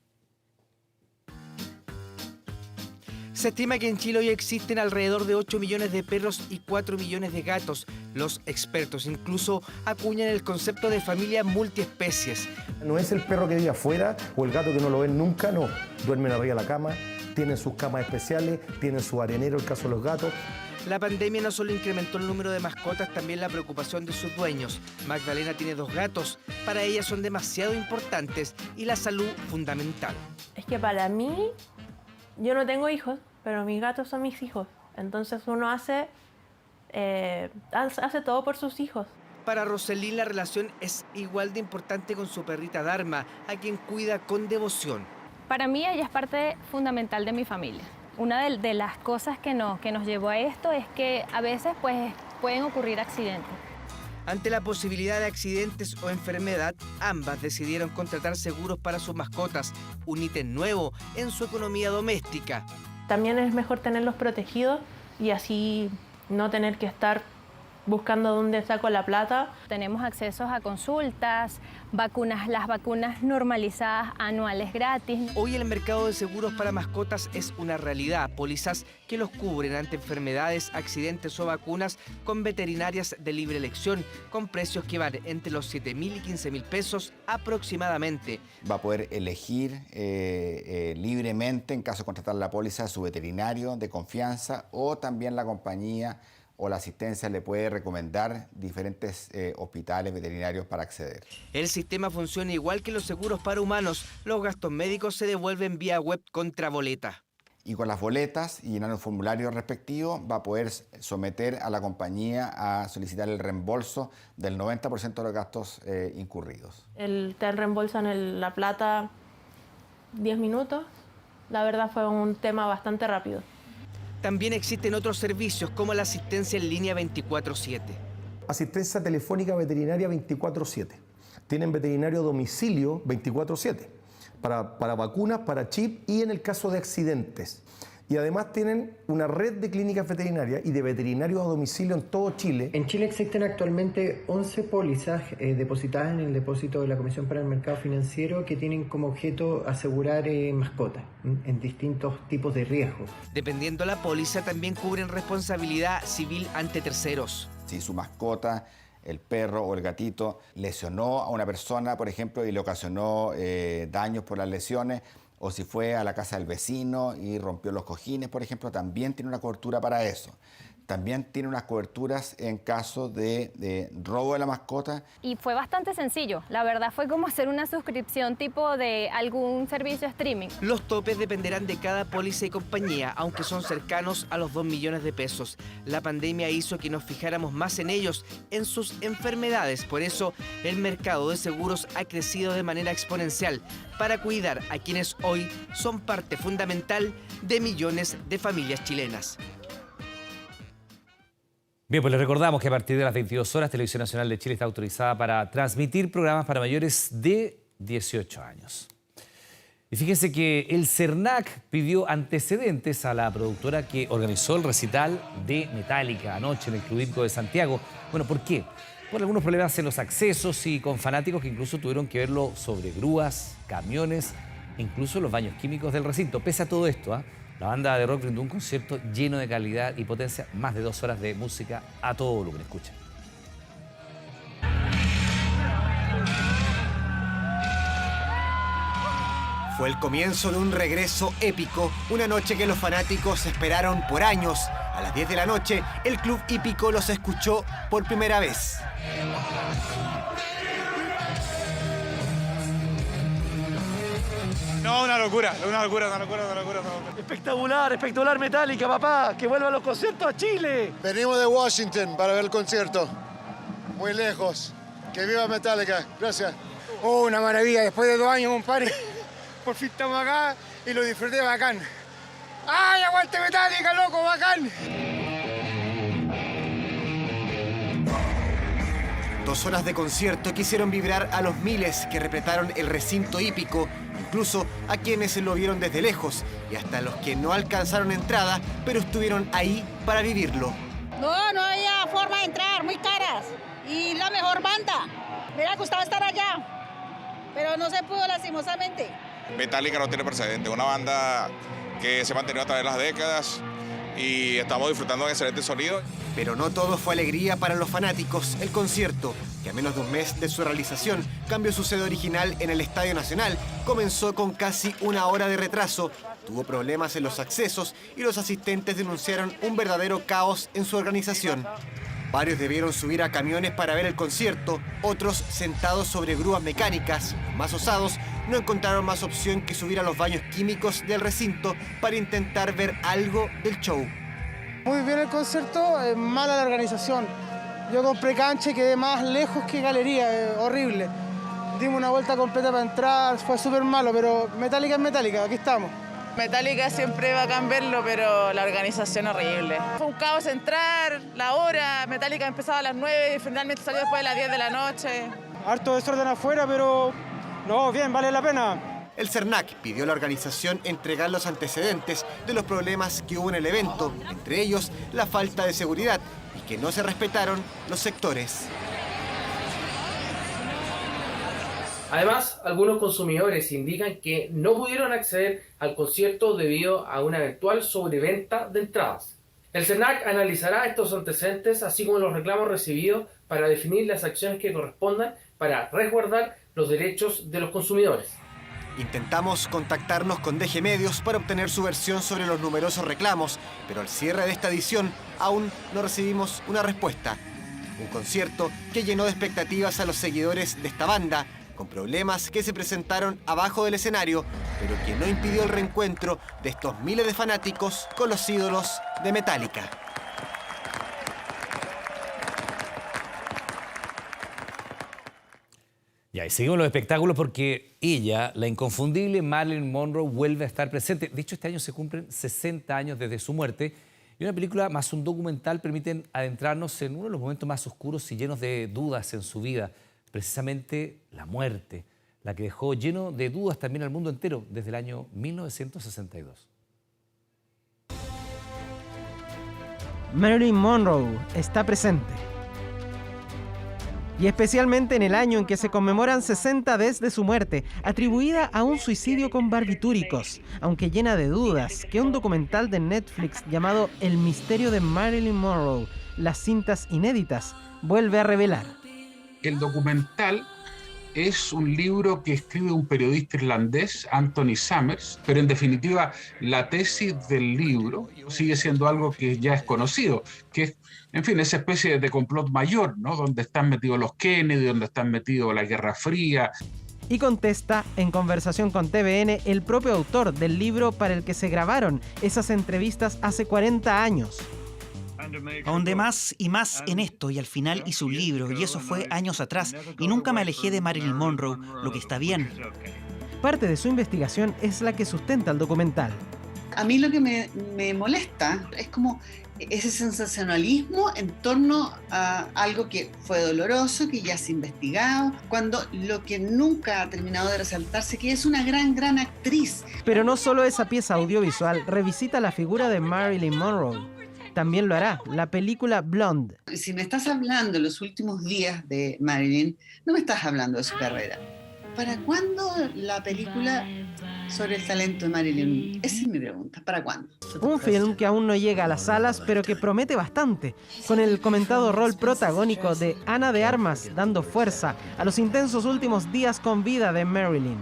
Se estima que en Chile hoy existen alrededor de 8 millones de perros y 4 millones de gatos. Los expertos incluso acuñan el concepto de familia multiespecies. No es el perro que vive afuera o el gato que no lo ven nunca, no. Duermen arriba de la cama, tienen sus camas especiales, tienen su arenero, el caso de los gatos. La pandemia no solo incrementó el número de mascotas, también la preocupación de sus dueños. Magdalena tiene 2 gatos. Para ella son demasiado importantes y la salud fundamental. Es que para mí, yo no tengo hijos, pero mis gatos son mis hijos. Entonces uno hace todo por sus hijos. Para Roselín la relación es igual de importante con su perrita Dharma, a quien cuida con devoción. Para mí ella es parte fundamental de mi familia. Una de las cosas que nos llevó a esto es que a veces pueden ocurrir accidentes. Ante la posibilidad de accidentes o enfermedad, ambas decidieron contratar seguros para sus mascotas, un ítem nuevo en su economía doméstica. También es mejor tenerlos protegidos y así no tener que estar buscando dónde saco la plata. Tenemos accesos a consultas, vacunas, las vacunas normalizadas anuales gratis. Hoy el mercado de seguros para mascotas es una realidad. Pólizas que los cubren ante enfermedades, accidentes o vacunas con veterinarias de libre elección, con precios que van entre los 7.000 y 15.000 pesos aproximadamente. Va a poder elegir libremente, en caso de contratar la póliza, su veterinario de confianza, o también la compañía o la asistencia le puede recomendar diferentes hospitales veterinarios para acceder. El sistema funciona igual que los seguros para humanos. Los gastos médicos se devuelven vía web contra boleta. Y con las boletas y llenando el formulario respectivo va a poder someter a la compañía a solicitar el reembolso del 90% de los gastos incurridos. Te reembolsan la plata 10 minutos. La verdad fue un tema bastante rápido. También existen otros servicios como la asistencia en línea 24/7. Asistencia telefónica veterinaria 24/7. Tienen veterinario a domicilio 24/7 para vacunas, para chip y en el caso de accidentes. Y además tienen una red de clínicas veterinarias y de veterinarios a domicilio en todo Chile. En Chile existen actualmente 11 pólizas depositadas en el depósito de la Comisión para el Mercado Financiero que tienen como objeto asegurar mascotas en distintos tipos de riesgos. Dependiendo la póliza, también cubren responsabilidad civil ante terceros. Si su mascota, el perro o el gatito, lesionó a una persona, por ejemplo, y le ocasionó daños por las lesiones, o si fue a la casa del vecino y rompió los cojines, por ejemplo, también tiene una cobertura para eso. También tiene unas coberturas en caso de robo de la mascota. Y fue bastante sencillo. La verdad fue como hacer una suscripción tipo de algún servicio streaming. Los topes dependerán de cada póliza y compañía, aunque son cercanos a los 2 millones de pesos. La pandemia hizo que nos fijáramos más en ellos, en sus enfermedades. Por eso, el mercado de seguros ha crecido de manera exponencial para cuidar a quienes hoy son parte fundamental de millones de familias chilenas. Bien, pues les recordamos que a partir de las 22 horas, Televisión Nacional de Chile está autorizada para transmitir programas para mayores de 18 años. Y fíjense que el CERNAC pidió antecedentes a la productora que organizó el recital de Metallica anoche en el Club Hípico de Santiago. Bueno, ¿por qué? Por algunos problemas en los accesos y con fanáticos que incluso tuvieron que verlo sobre grúas, camiones, incluso los baños químicos del recinto. Pese a todo esto, la banda de rock brindó un concierto lleno de calidad y potencia, más de 2 horas de música a todo volumen. Escucha. Fue el comienzo de un regreso épico, una noche que los fanáticos esperaron por años. A las 10 de la noche, el Club Hípico los escuchó por primera vez. No, una locura. Espectacular Metallica, papá. Que vuelvan los conciertos a Chile. Venimos de Washington para ver el concierto. Muy lejos. Que viva Metallica. Gracias. Oh, una maravilla. Después de 2 años, compadre. Por fin estamos acá y lo disfruté bacán. ¡Ay, aguante Metallica, loco, bacán! 2 horas de concierto que hicieron vibrar a los miles que repletaron el recinto hípico, incluso a quienes lo vieron desde lejos y hasta los que no alcanzaron entrada, pero estuvieron ahí para vivirlo. No había forma de entrar, muy caras. Y la mejor banda. Me hubiera gustado estar allá, pero no se pudo lastimosamente. Metallica no tiene precedente, una banda que se ha mantenido a través de las décadas y estamos disfrutando de excelente sonido. Pero no todo fue alegría para los fanáticos. El concierto, que a menos de un mes de su realización cambió su sede original en el Estadio Nacional, comenzó con casi 1 hora de retraso, tuvo problemas en los accesos y los asistentes denunciaron un verdadero caos en su organización. Varios debieron subir a camiones para ver el concierto, otros sentados sobre grúas mecánicas. Los más osados no encontraron más opción que subir a los baños químicos del recinto para intentar ver algo del show. Muy bien el concierto, mala la organización. Yo compré cancha y quedé más lejos que galería, horrible. Dimos una vuelta completa para entrar, fue súper malo, pero Metallica es Metallica, aquí estamos. Metallica siempre bacán verlo, pero la organización horrible. Fue un caos entrar, la hora, Metallica empezaba a las 9 y finalmente salió después de las 10 de la noche. Harto desorden afuera, pero no, bien, vale la pena. El CERNAC pidió a la organización entregar los antecedentes de los problemas que hubo en el evento, entre ellos la falta de seguridad, y que no se respetaron los sectores. Además, algunos consumidores indican que no pudieron acceder al concierto debido a una eventual sobreventa de entradas. El CERNAC analizará estos antecedentes, así como los reclamos recibidos, para definir las acciones que correspondan para resguardar los derechos de los consumidores. Intentamos contactarnos con DG Medios para obtener su versión sobre los numerosos reclamos, pero al cierre de esta edición aún no recibimos una respuesta. Un concierto que llenó de expectativas a los seguidores de esta banda, con problemas que se presentaron abajo del escenario, pero que no impidió el reencuentro de estos miles de fanáticos con los ídolos de Metallica. Ya, y seguimos los espectáculos porque ella, la inconfundible Marilyn Monroe, vuelve a estar presente. De hecho, este año se cumplen 60 años desde su muerte y una película más un documental permiten adentrarnos en uno de los momentos más oscuros y llenos de dudas en su vida, precisamente la muerte, la que dejó lleno de dudas también al mundo entero desde el año 1962. Marilyn Monroe está presente. Y especialmente en el año en que se conmemoran 60 desde su muerte, atribuida a un suicidio con barbitúricos, aunque llena de dudas, que un documental de Netflix llamado El misterio de Marilyn Monroe, las cintas inéditas, vuelve a revelar. El documental es un libro que escribe un periodista irlandés, Anthony Summers, pero en definitiva la tesis del libro sigue siendo algo que ya es conocido, que es, en fin, esa especie de complot mayor, ¿no? Donde están metidos los Kennedy, donde están metidos la Guerra Fría. Y contesta, en conversación con TVN, el propio autor del libro para el que se grabaron esas entrevistas hace 40 años. Ahondé más y más en esto y al final hice un libro y eso fue años atrás y nunca me alejé de Marilyn Monroe, lo que está bien. Parte de su investigación es la que sustenta el documental. A mí lo que me molesta es como ese sensacionalismo en torno a algo que fue doloroso, que ya se ha investigado, cuando lo que nunca ha terminado de resaltarse que es una gran actriz. Pero no solo esa pieza audiovisual revisita la figura de Marilyn Monroe. También lo hará la película Blonde. Si me estás hablando de los últimos días de Marilyn, no me estás hablando de su carrera. ¿Para cuándo la película sobre el talento de Marilyn? Esa es mi pregunta. ¿Para cuándo? Un film que aún no llega a las salas, pero que promete bastante, con el comentado rol protagónico de Ana de Armas, dando fuerza a los intensos últimos días con vida de Marilyn.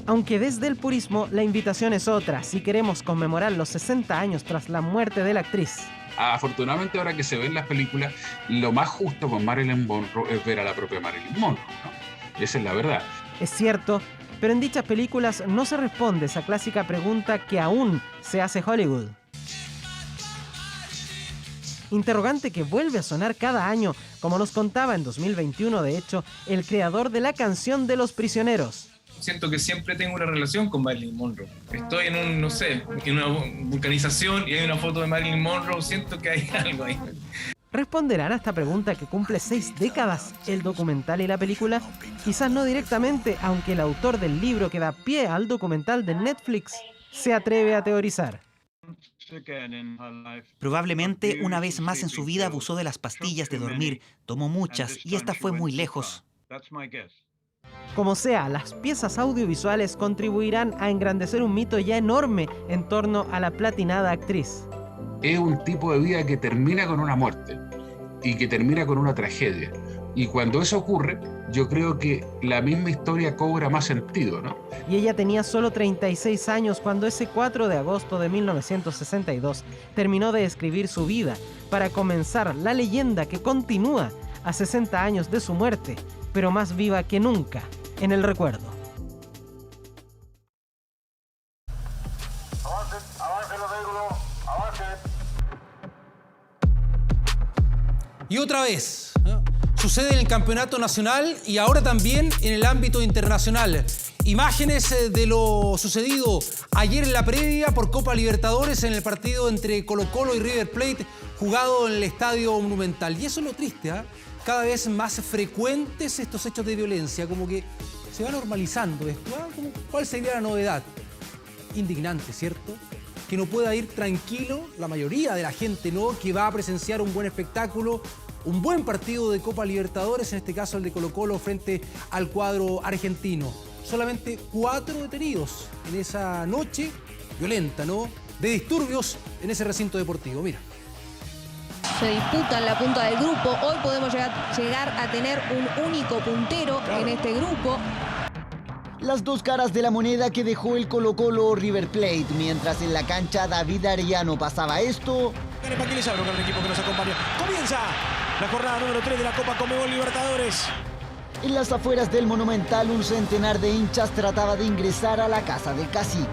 Aunque desde el purismo, la invitación es otra, si queremos conmemorar los 60 años tras la muerte de la actriz. Afortunadamente, ahora que se ven las películas, lo más justo con Marilyn Monroe es ver a la propia Marilyn Monroe, ¿no? Esa es la verdad. Es cierto, pero en dichas películas no se responde esa clásica pregunta que aún se hace Hollywood. Interrogante que vuelve a sonar cada año, como nos contaba en 2021, de hecho, el creador de la canción de Los Prisioneros. Siento que siempre tengo una relación con Marilyn Monroe. Estoy en una vulcanización y hay una foto de Marilyn Monroe, siento que hay algo ahí. ¿Responderán a esta pregunta que cumple 6 décadas el documental y la película? Quizás no directamente, aunque el autor del libro que da pie al documental de Netflix se atreve a teorizar. Probablemente una vez más en su vida abusó de las pastillas de dormir, tomó muchas y esta fue muy lejos. Como sea, las piezas audiovisuales contribuirán a engrandecer un mito ya enorme en torno a la platinada actriz. Es un tipo de vida que termina con una muerte y que termina con una tragedia. Y cuando eso ocurre, yo creo que la misma historia cobra más sentido, ¿no? Y ella tenía solo 36 años cuando ese 4 de agosto de 1962 terminó de escribir su vida para comenzar la leyenda que continúa a 60 años de su muerte, pero más viva que nunca en el recuerdo. Y otra vez, ¿no? Sucede en el campeonato nacional y ahora también en el ámbito internacional. Imágenes de lo sucedido ayer en la previa por Copa Libertadores en el partido entre Colo-Colo y River Plate jugado en el Estadio Monumental. Y eso es lo triste, ¿eh? Cada vez más frecuentes estos hechos de violencia, como que se va normalizando esto. ¿Cuál sería la novedad? Indignante, ¿cierto? que no pueda ir tranquilo la mayoría de la gente, ¿no? Que va a presenciar un buen espectáculo, un buen partido de Copa Libertadores, en este caso el de Colo-Colo frente al cuadro argentino. Solamente 4 detenidos en esa noche violenta, ¿no? De disturbios en ese recinto deportivo. Mira. Se disputan la punta del grupo. Hoy podemos llegar a tener un único puntero en este grupo. Las dos caras de la moneda que dejó el Colo-Colo River Plate, mientras en la cancha David Arellano pasaba esto. El equipo que nos acompaña. Comienza la jornada número 3 de la Copa Conmebol Libertadores. En las afueras del Monumental, un centenar de hinchas trataba de ingresar a la casa del cacique.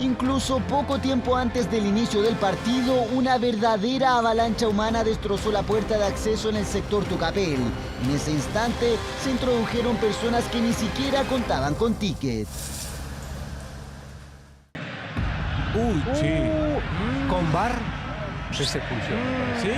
Incluso poco tiempo antes del inicio del partido, una verdadera avalancha humana destrozó la puerta de acceso en el sector Tucapel. En ese instante se introdujeron personas que ni siquiera contaban con ticket. Uy, sí. Con VAR, es expulsión. ¿Sí?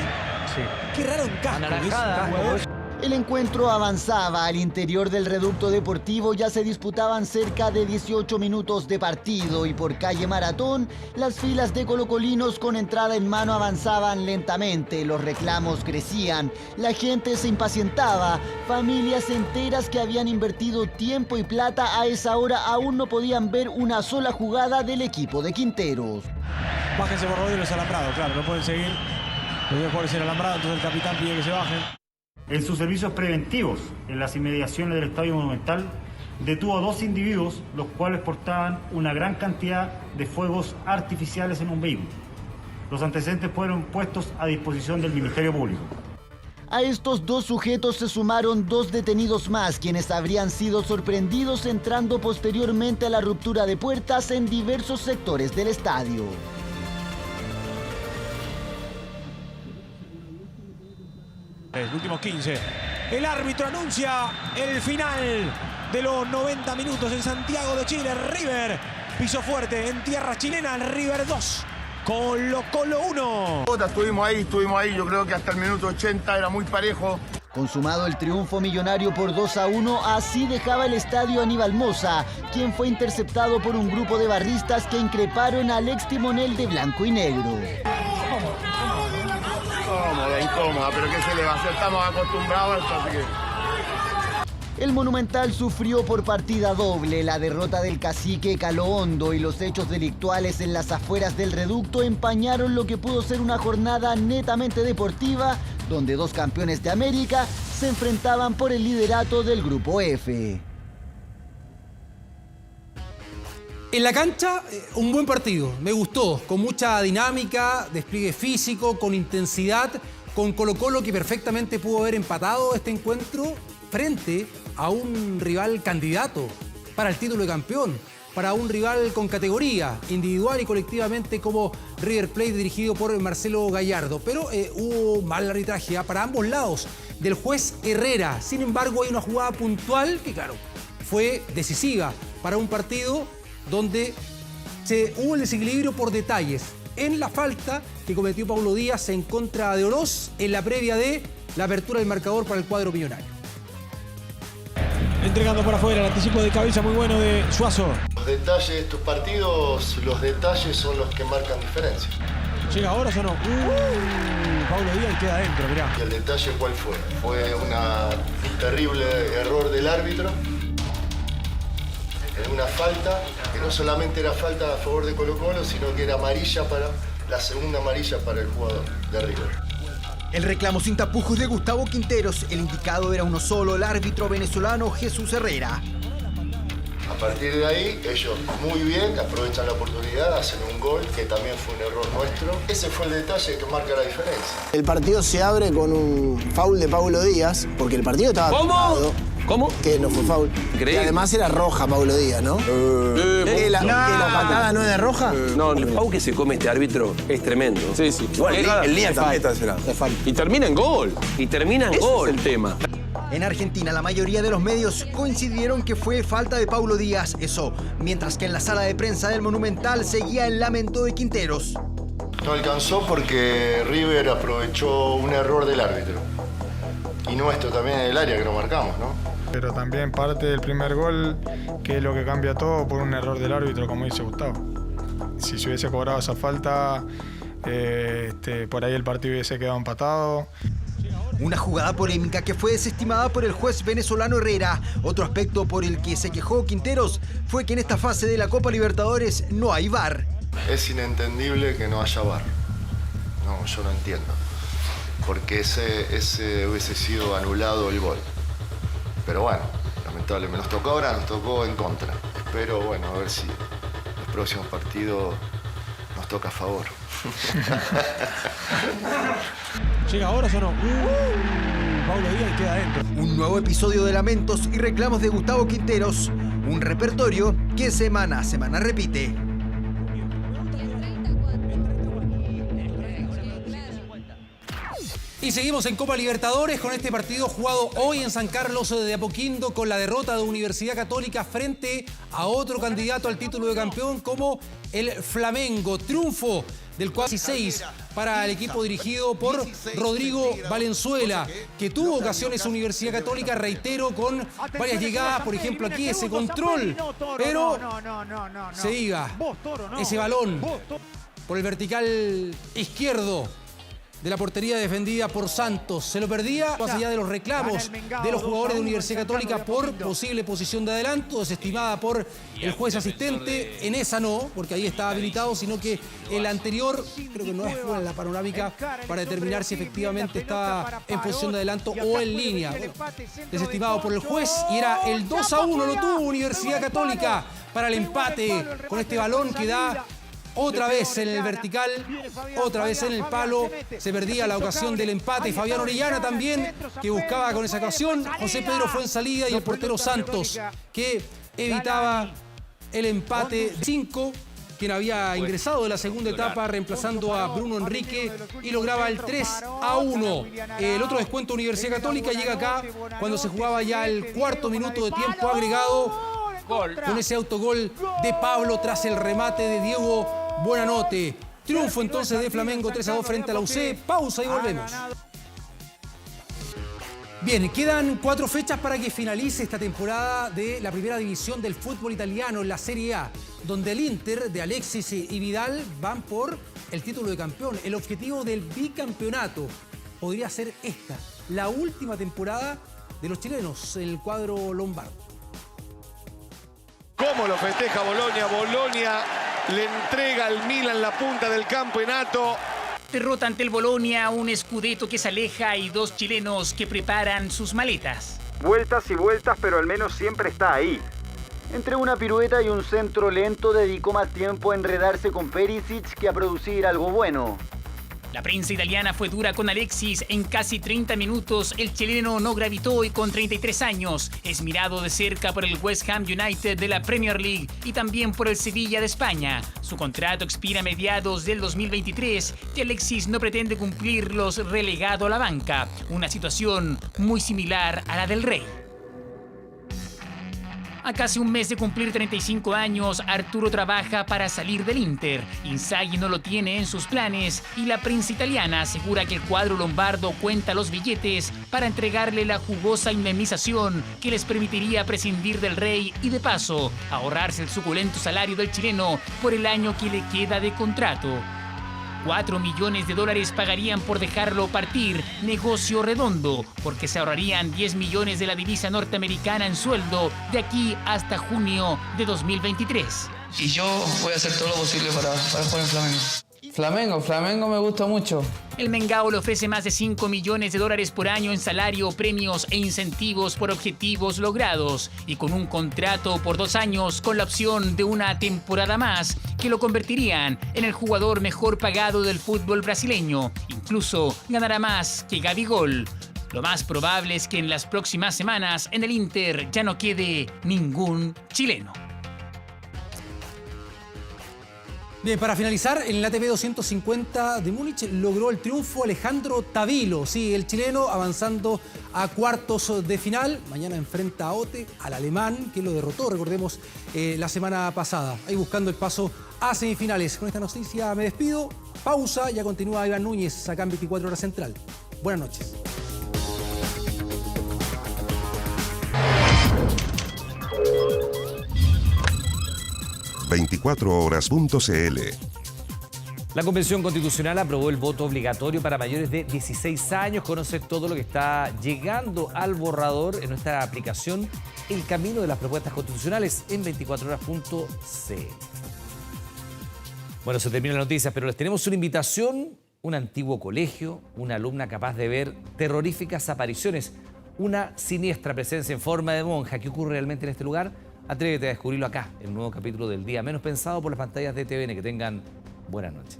Sí. Qué raro un casco. El encuentro avanzaba. Al interior del reducto deportivo ya se disputaban cerca de 18 minutos de partido y por calle Maratón las filas de colocolinos con entrada en mano avanzaban lentamente. Los reclamos crecían, la gente se impacientaba, familias enteras que habían invertido tiempo y plata a esa hora aún no podían ver una sola jugada del equipo de Quinteros. Bájense por Rodríguez los alambrados, claro, no pueden seguir. No pueden jugar el alambrado, entonces el capitán pide que se bajen. En sus servicios preventivos, en las inmediaciones del Estadio Monumental, detuvo a 2 individuos, los cuales portaban una gran cantidad de fuegos artificiales en un vehículo. Los antecedentes fueron puestos a disposición del Ministerio Público. A estos 2 sujetos se sumaron 2 detenidos más, quienes habrían sido sorprendidos entrando posteriormente a la ruptura de puertas en diversos sectores del estadio. Los últimos 15. El árbitro anuncia el final de los 90 minutos en Santiago de Chile. River pisó fuerte en tierra chilena. River 2, Colo-Colo 1. Estuvimos ahí. Yo creo que hasta el minuto 80 era muy parejo. Consumado el triunfo millonario por 2-1, así dejaba el estadio Aníbal Mosa, quien fue interceptado por un grupo de barristas que increparon al ex timonel de blanco y negro. Incómoda, pero ¿qué se le va a hacer? Estamos acostumbrados a esto, así que... El Monumental sufrió por partida doble. La derrota del cacique caló hondo y los hechos delictuales en las afueras del reducto empañaron lo que pudo ser una jornada netamente deportiva, donde 2 campeones de América se enfrentaban por el liderato del Grupo F. En la cancha, un buen partido, me gustó, con mucha dinámica, despliegue físico, con intensidad, con Colo-Colo que perfectamente pudo haber empatado este encuentro frente a un rival candidato para el título de campeón, para un rival con categoría, individual y colectivamente como River Plate dirigido por Marcelo Gallardo. Pero hubo mal arbitraje para ambos lados del juez Herrera. Sin embargo, hay una jugada puntual que, claro, fue decisiva para un partido donde hubo el desequilibrio por detalles en la falta que cometió Paulo Díaz en contra de Oroz en la previa de la apertura del marcador para el cuadro millonario. Entregando por afuera el anticipo de cabeza muy bueno de Suazo. Los detalles de estos partidos, los detalles son los que marcan diferencia. ¿Llega ahora o no? Paulo Díaz queda adentro, mirá. ¿Y el detalle cuál fue? Fue un terrible error del árbitro. En una falta, que no solamente era falta a favor de Colo-Colo, sino que era amarilla la segunda amarilla para el jugador de River. El reclamo sin tapujos de Gustavo Quinteros. El indicado era uno solo, el árbitro venezolano Jesús Herrera. A partir de ahí, ellos muy bien aprovechan la oportunidad, hacen un gol, que también fue un error nuestro. Ese fue el detalle que marca la diferencia. El partido se abre con un foul de Paulo Díaz, porque el partido estaba tomado. ¿Cómo? Que no fue foul. Increíble. Y además era roja Paulo Díaz, ¿no? ¿Que la patada no es de roja? No, el foul que se come este árbitro es tremendo. Sí, sí. Igual el día también será. Y termina en gol. Ese es el tema. En Argentina, la mayoría de los medios coincidieron que fue falta de Paulo Díaz, eso, mientras que en la sala de prensa del Monumental seguía el lamento de Quinteros. No alcanzó porque River aprovechó un error del árbitro. Y nuestro también en el área que lo marcamos, ¿no? Pero también parte del primer gol, que es lo que cambia todo, por un error del árbitro, como dice Gustavo. Si se hubiese cobrado esa falta, por ahí el partido hubiese quedado empatado. Una jugada polémica que fue desestimada por el juez venezolano Herrera. Otro aspecto por el que se quejó Quinteros fue que en esta fase de la Copa Libertadores no hay VAR. Es inentendible que no haya VAR. No, yo no entiendo. Porque ese hubiese sido anulado el gol. Pero bueno, lamentablemente nos tocó ahora, nos tocó en contra. Pero bueno, a ver si los próximos partidos nos toca a favor. ¿Llega ahora o no? Paulo Díaz queda adentro. Un nuevo episodio de lamentos y reclamos de Gustavo Quinteros. Un repertorio que semana a semana repite. Y seguimos en Copa Libertadores con este partido jugado hoy en San Carlos de Apoquindo, con la derrota de Universidad Católica frente a otro candidato al título de campeón como el Flamengo. Triunfo del 4-6 para el equipo dirigido por Rodrigo Valenzuela, que tuvo ocasiones Universidad Católica, reitero, con varias llegadas, por ejemplo aquí ese control, pero se iba ese balón por el vertical izquierdo de la portería defendida por Santos. Se lo perdía más allá de los reclamos de los jugadores de Universidad Católica por posible posición de adelanto, desestimada por el juez asistente. En esa no, porque ahí estaba habilitado, sino que el anterior creo que no es buena la panorámica para determinar si efectivamente estaba en posición de adelanto o en línea. Desestimado por el juez y era el 2-1, lo tuvo Universidad Católica para el empate con este balón que da otra vez en el vertical, otra vez en el palo. Se perdía la ocasión del empate. Y Fabián Orellana también, que buscaba con esa ocasión. José Pedro Fuensalida y el portero Santos, que evitaba el empate. 5, quien había ingresado de la segunda etapa reemplazando a Bruno Enrique, y lograba el 3-1. El otro descuento de Universidad Católica llega acá cuando se jugaba ya el cuarto minuto de tiempo agregado, con ese autogol de Pablo tras el remate de Diego Buenanote. Triunfo entonces de Flamengo 3-2 frente a la UC. Pausa y volvemos. Bien, quedan 4 fechas para que finalice esta temporada de la primera división del fútbol italiano, en la Serie A, donde el Inter de Alexis y Vidal van por el título de campeón. El objetivo del bicampeonato podría ser esta, la última temporada de los chilenos en el cuadro lombardo. ¿Cómo lo festeja Bologna? Bologna le entrega al Milan la punta del campeonato. Derrota ante el Bologna, un Scudetto que se aleja y 2 chilenos que preparan sus maletas. Vueltas y vueltas, pero al menos siempre está ahí. Entre una pirueta y un centro lento, dedicó más tiempo a enredarse con Perisic que a producir algo bueno. La prensa italiana fue dura con Alexis. En casi 30 minutos, el chileno no gravitó y con 33 años es mirado de cerca por el West Ham United de la Premier League y también por el Sevilla de España. Su contrato expira a mediados del 2023 y Alexis no pretende cumplirlos, relegado a la banca. Una situación muy similar a la del Rey. A casi un mes de cumplir 35 años, Arturo trabaja para salir del Inter. Inzaghi no lo tiene en sus planes y la prensa italiana asegura que el cuadro lombardo cuenta los billetes para entregarle la jugosa indemnización que les permitiría prescindir del Rey y de paso ahorrarse el suculento salario del chileno por el año que le queda de contrato. $4 millones pagarían por dejarlo partir. Negocio redondo, porque se ahorrarían 10 millones de la divisa norteamericana en sueldo de aquí hasta junio de 2023. Y yo voy a hacer todo lo posible para jugar en Flamengo. Flamengo me gusta mucho. El Mengao le ofrece más de $5 millones por año en salario, premios e incentivos por objetivos logrados, y con un contrato por 2 años con la opción de una temporada más que lo convertirían en el jugador mejor pagado del fútbol brasileño. Incluso ganará más que Gabigol. Lo más probable es que en las próximas semanas en el Inter ya no quede ningún chileno. Bien, para finalizar, en el ATP 250 de Múnich logró el triunfo Alejandro Tavilo. Sí, el chileno avanzando a cuartos de final. Mañana enfrenta a Ote, al alemán, que lo derrotó, recordemos, la semana pasada. Ahí buscando el paso a semifinales. Con esta noticia me despido. Pausa, ya continúa Iván Núñez acá en 24 Horas Central. Buenas noches. 24horas.cl. La Convención Constitucional aprobó el voto obligatorio para mayores de 16 años. Conoce todo lo que está llegando al borrador en nuestra aplicación El Camino de las Propuestas Constitucionales en 24horas.cl. Bueno, se termina la noticia, pero les tenemos una invitación. Un antiguo colegio, una alumna capaz de ver terroríficas apariciones, una siniestra presencia en forma de monja. ¿Qué ocurre realmente en este lugar? Atrévete a descubrirlo acá, en un nuevo capítulo del Día Menos Pensado por las pantallas de TVN. Que tengan buenas noches.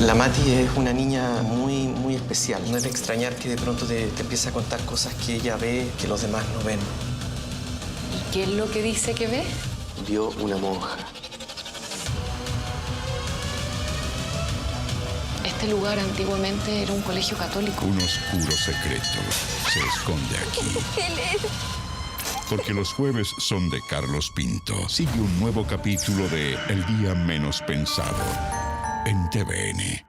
La Mati es una niña muy especial. No es de extrañar que de pronto te empiece a contar cosas que ella ve que los demás no ven. ¿Y qué es lo que dice que ve? Vio una monja. Este lugar antiguamente era un colegio católico. Un oscuro secreto se esconde aquí. Él es. Porque los jueves son de Carlos Pinto. Sigue un nuevo capítulo de El Día Menos Pensado en TVN.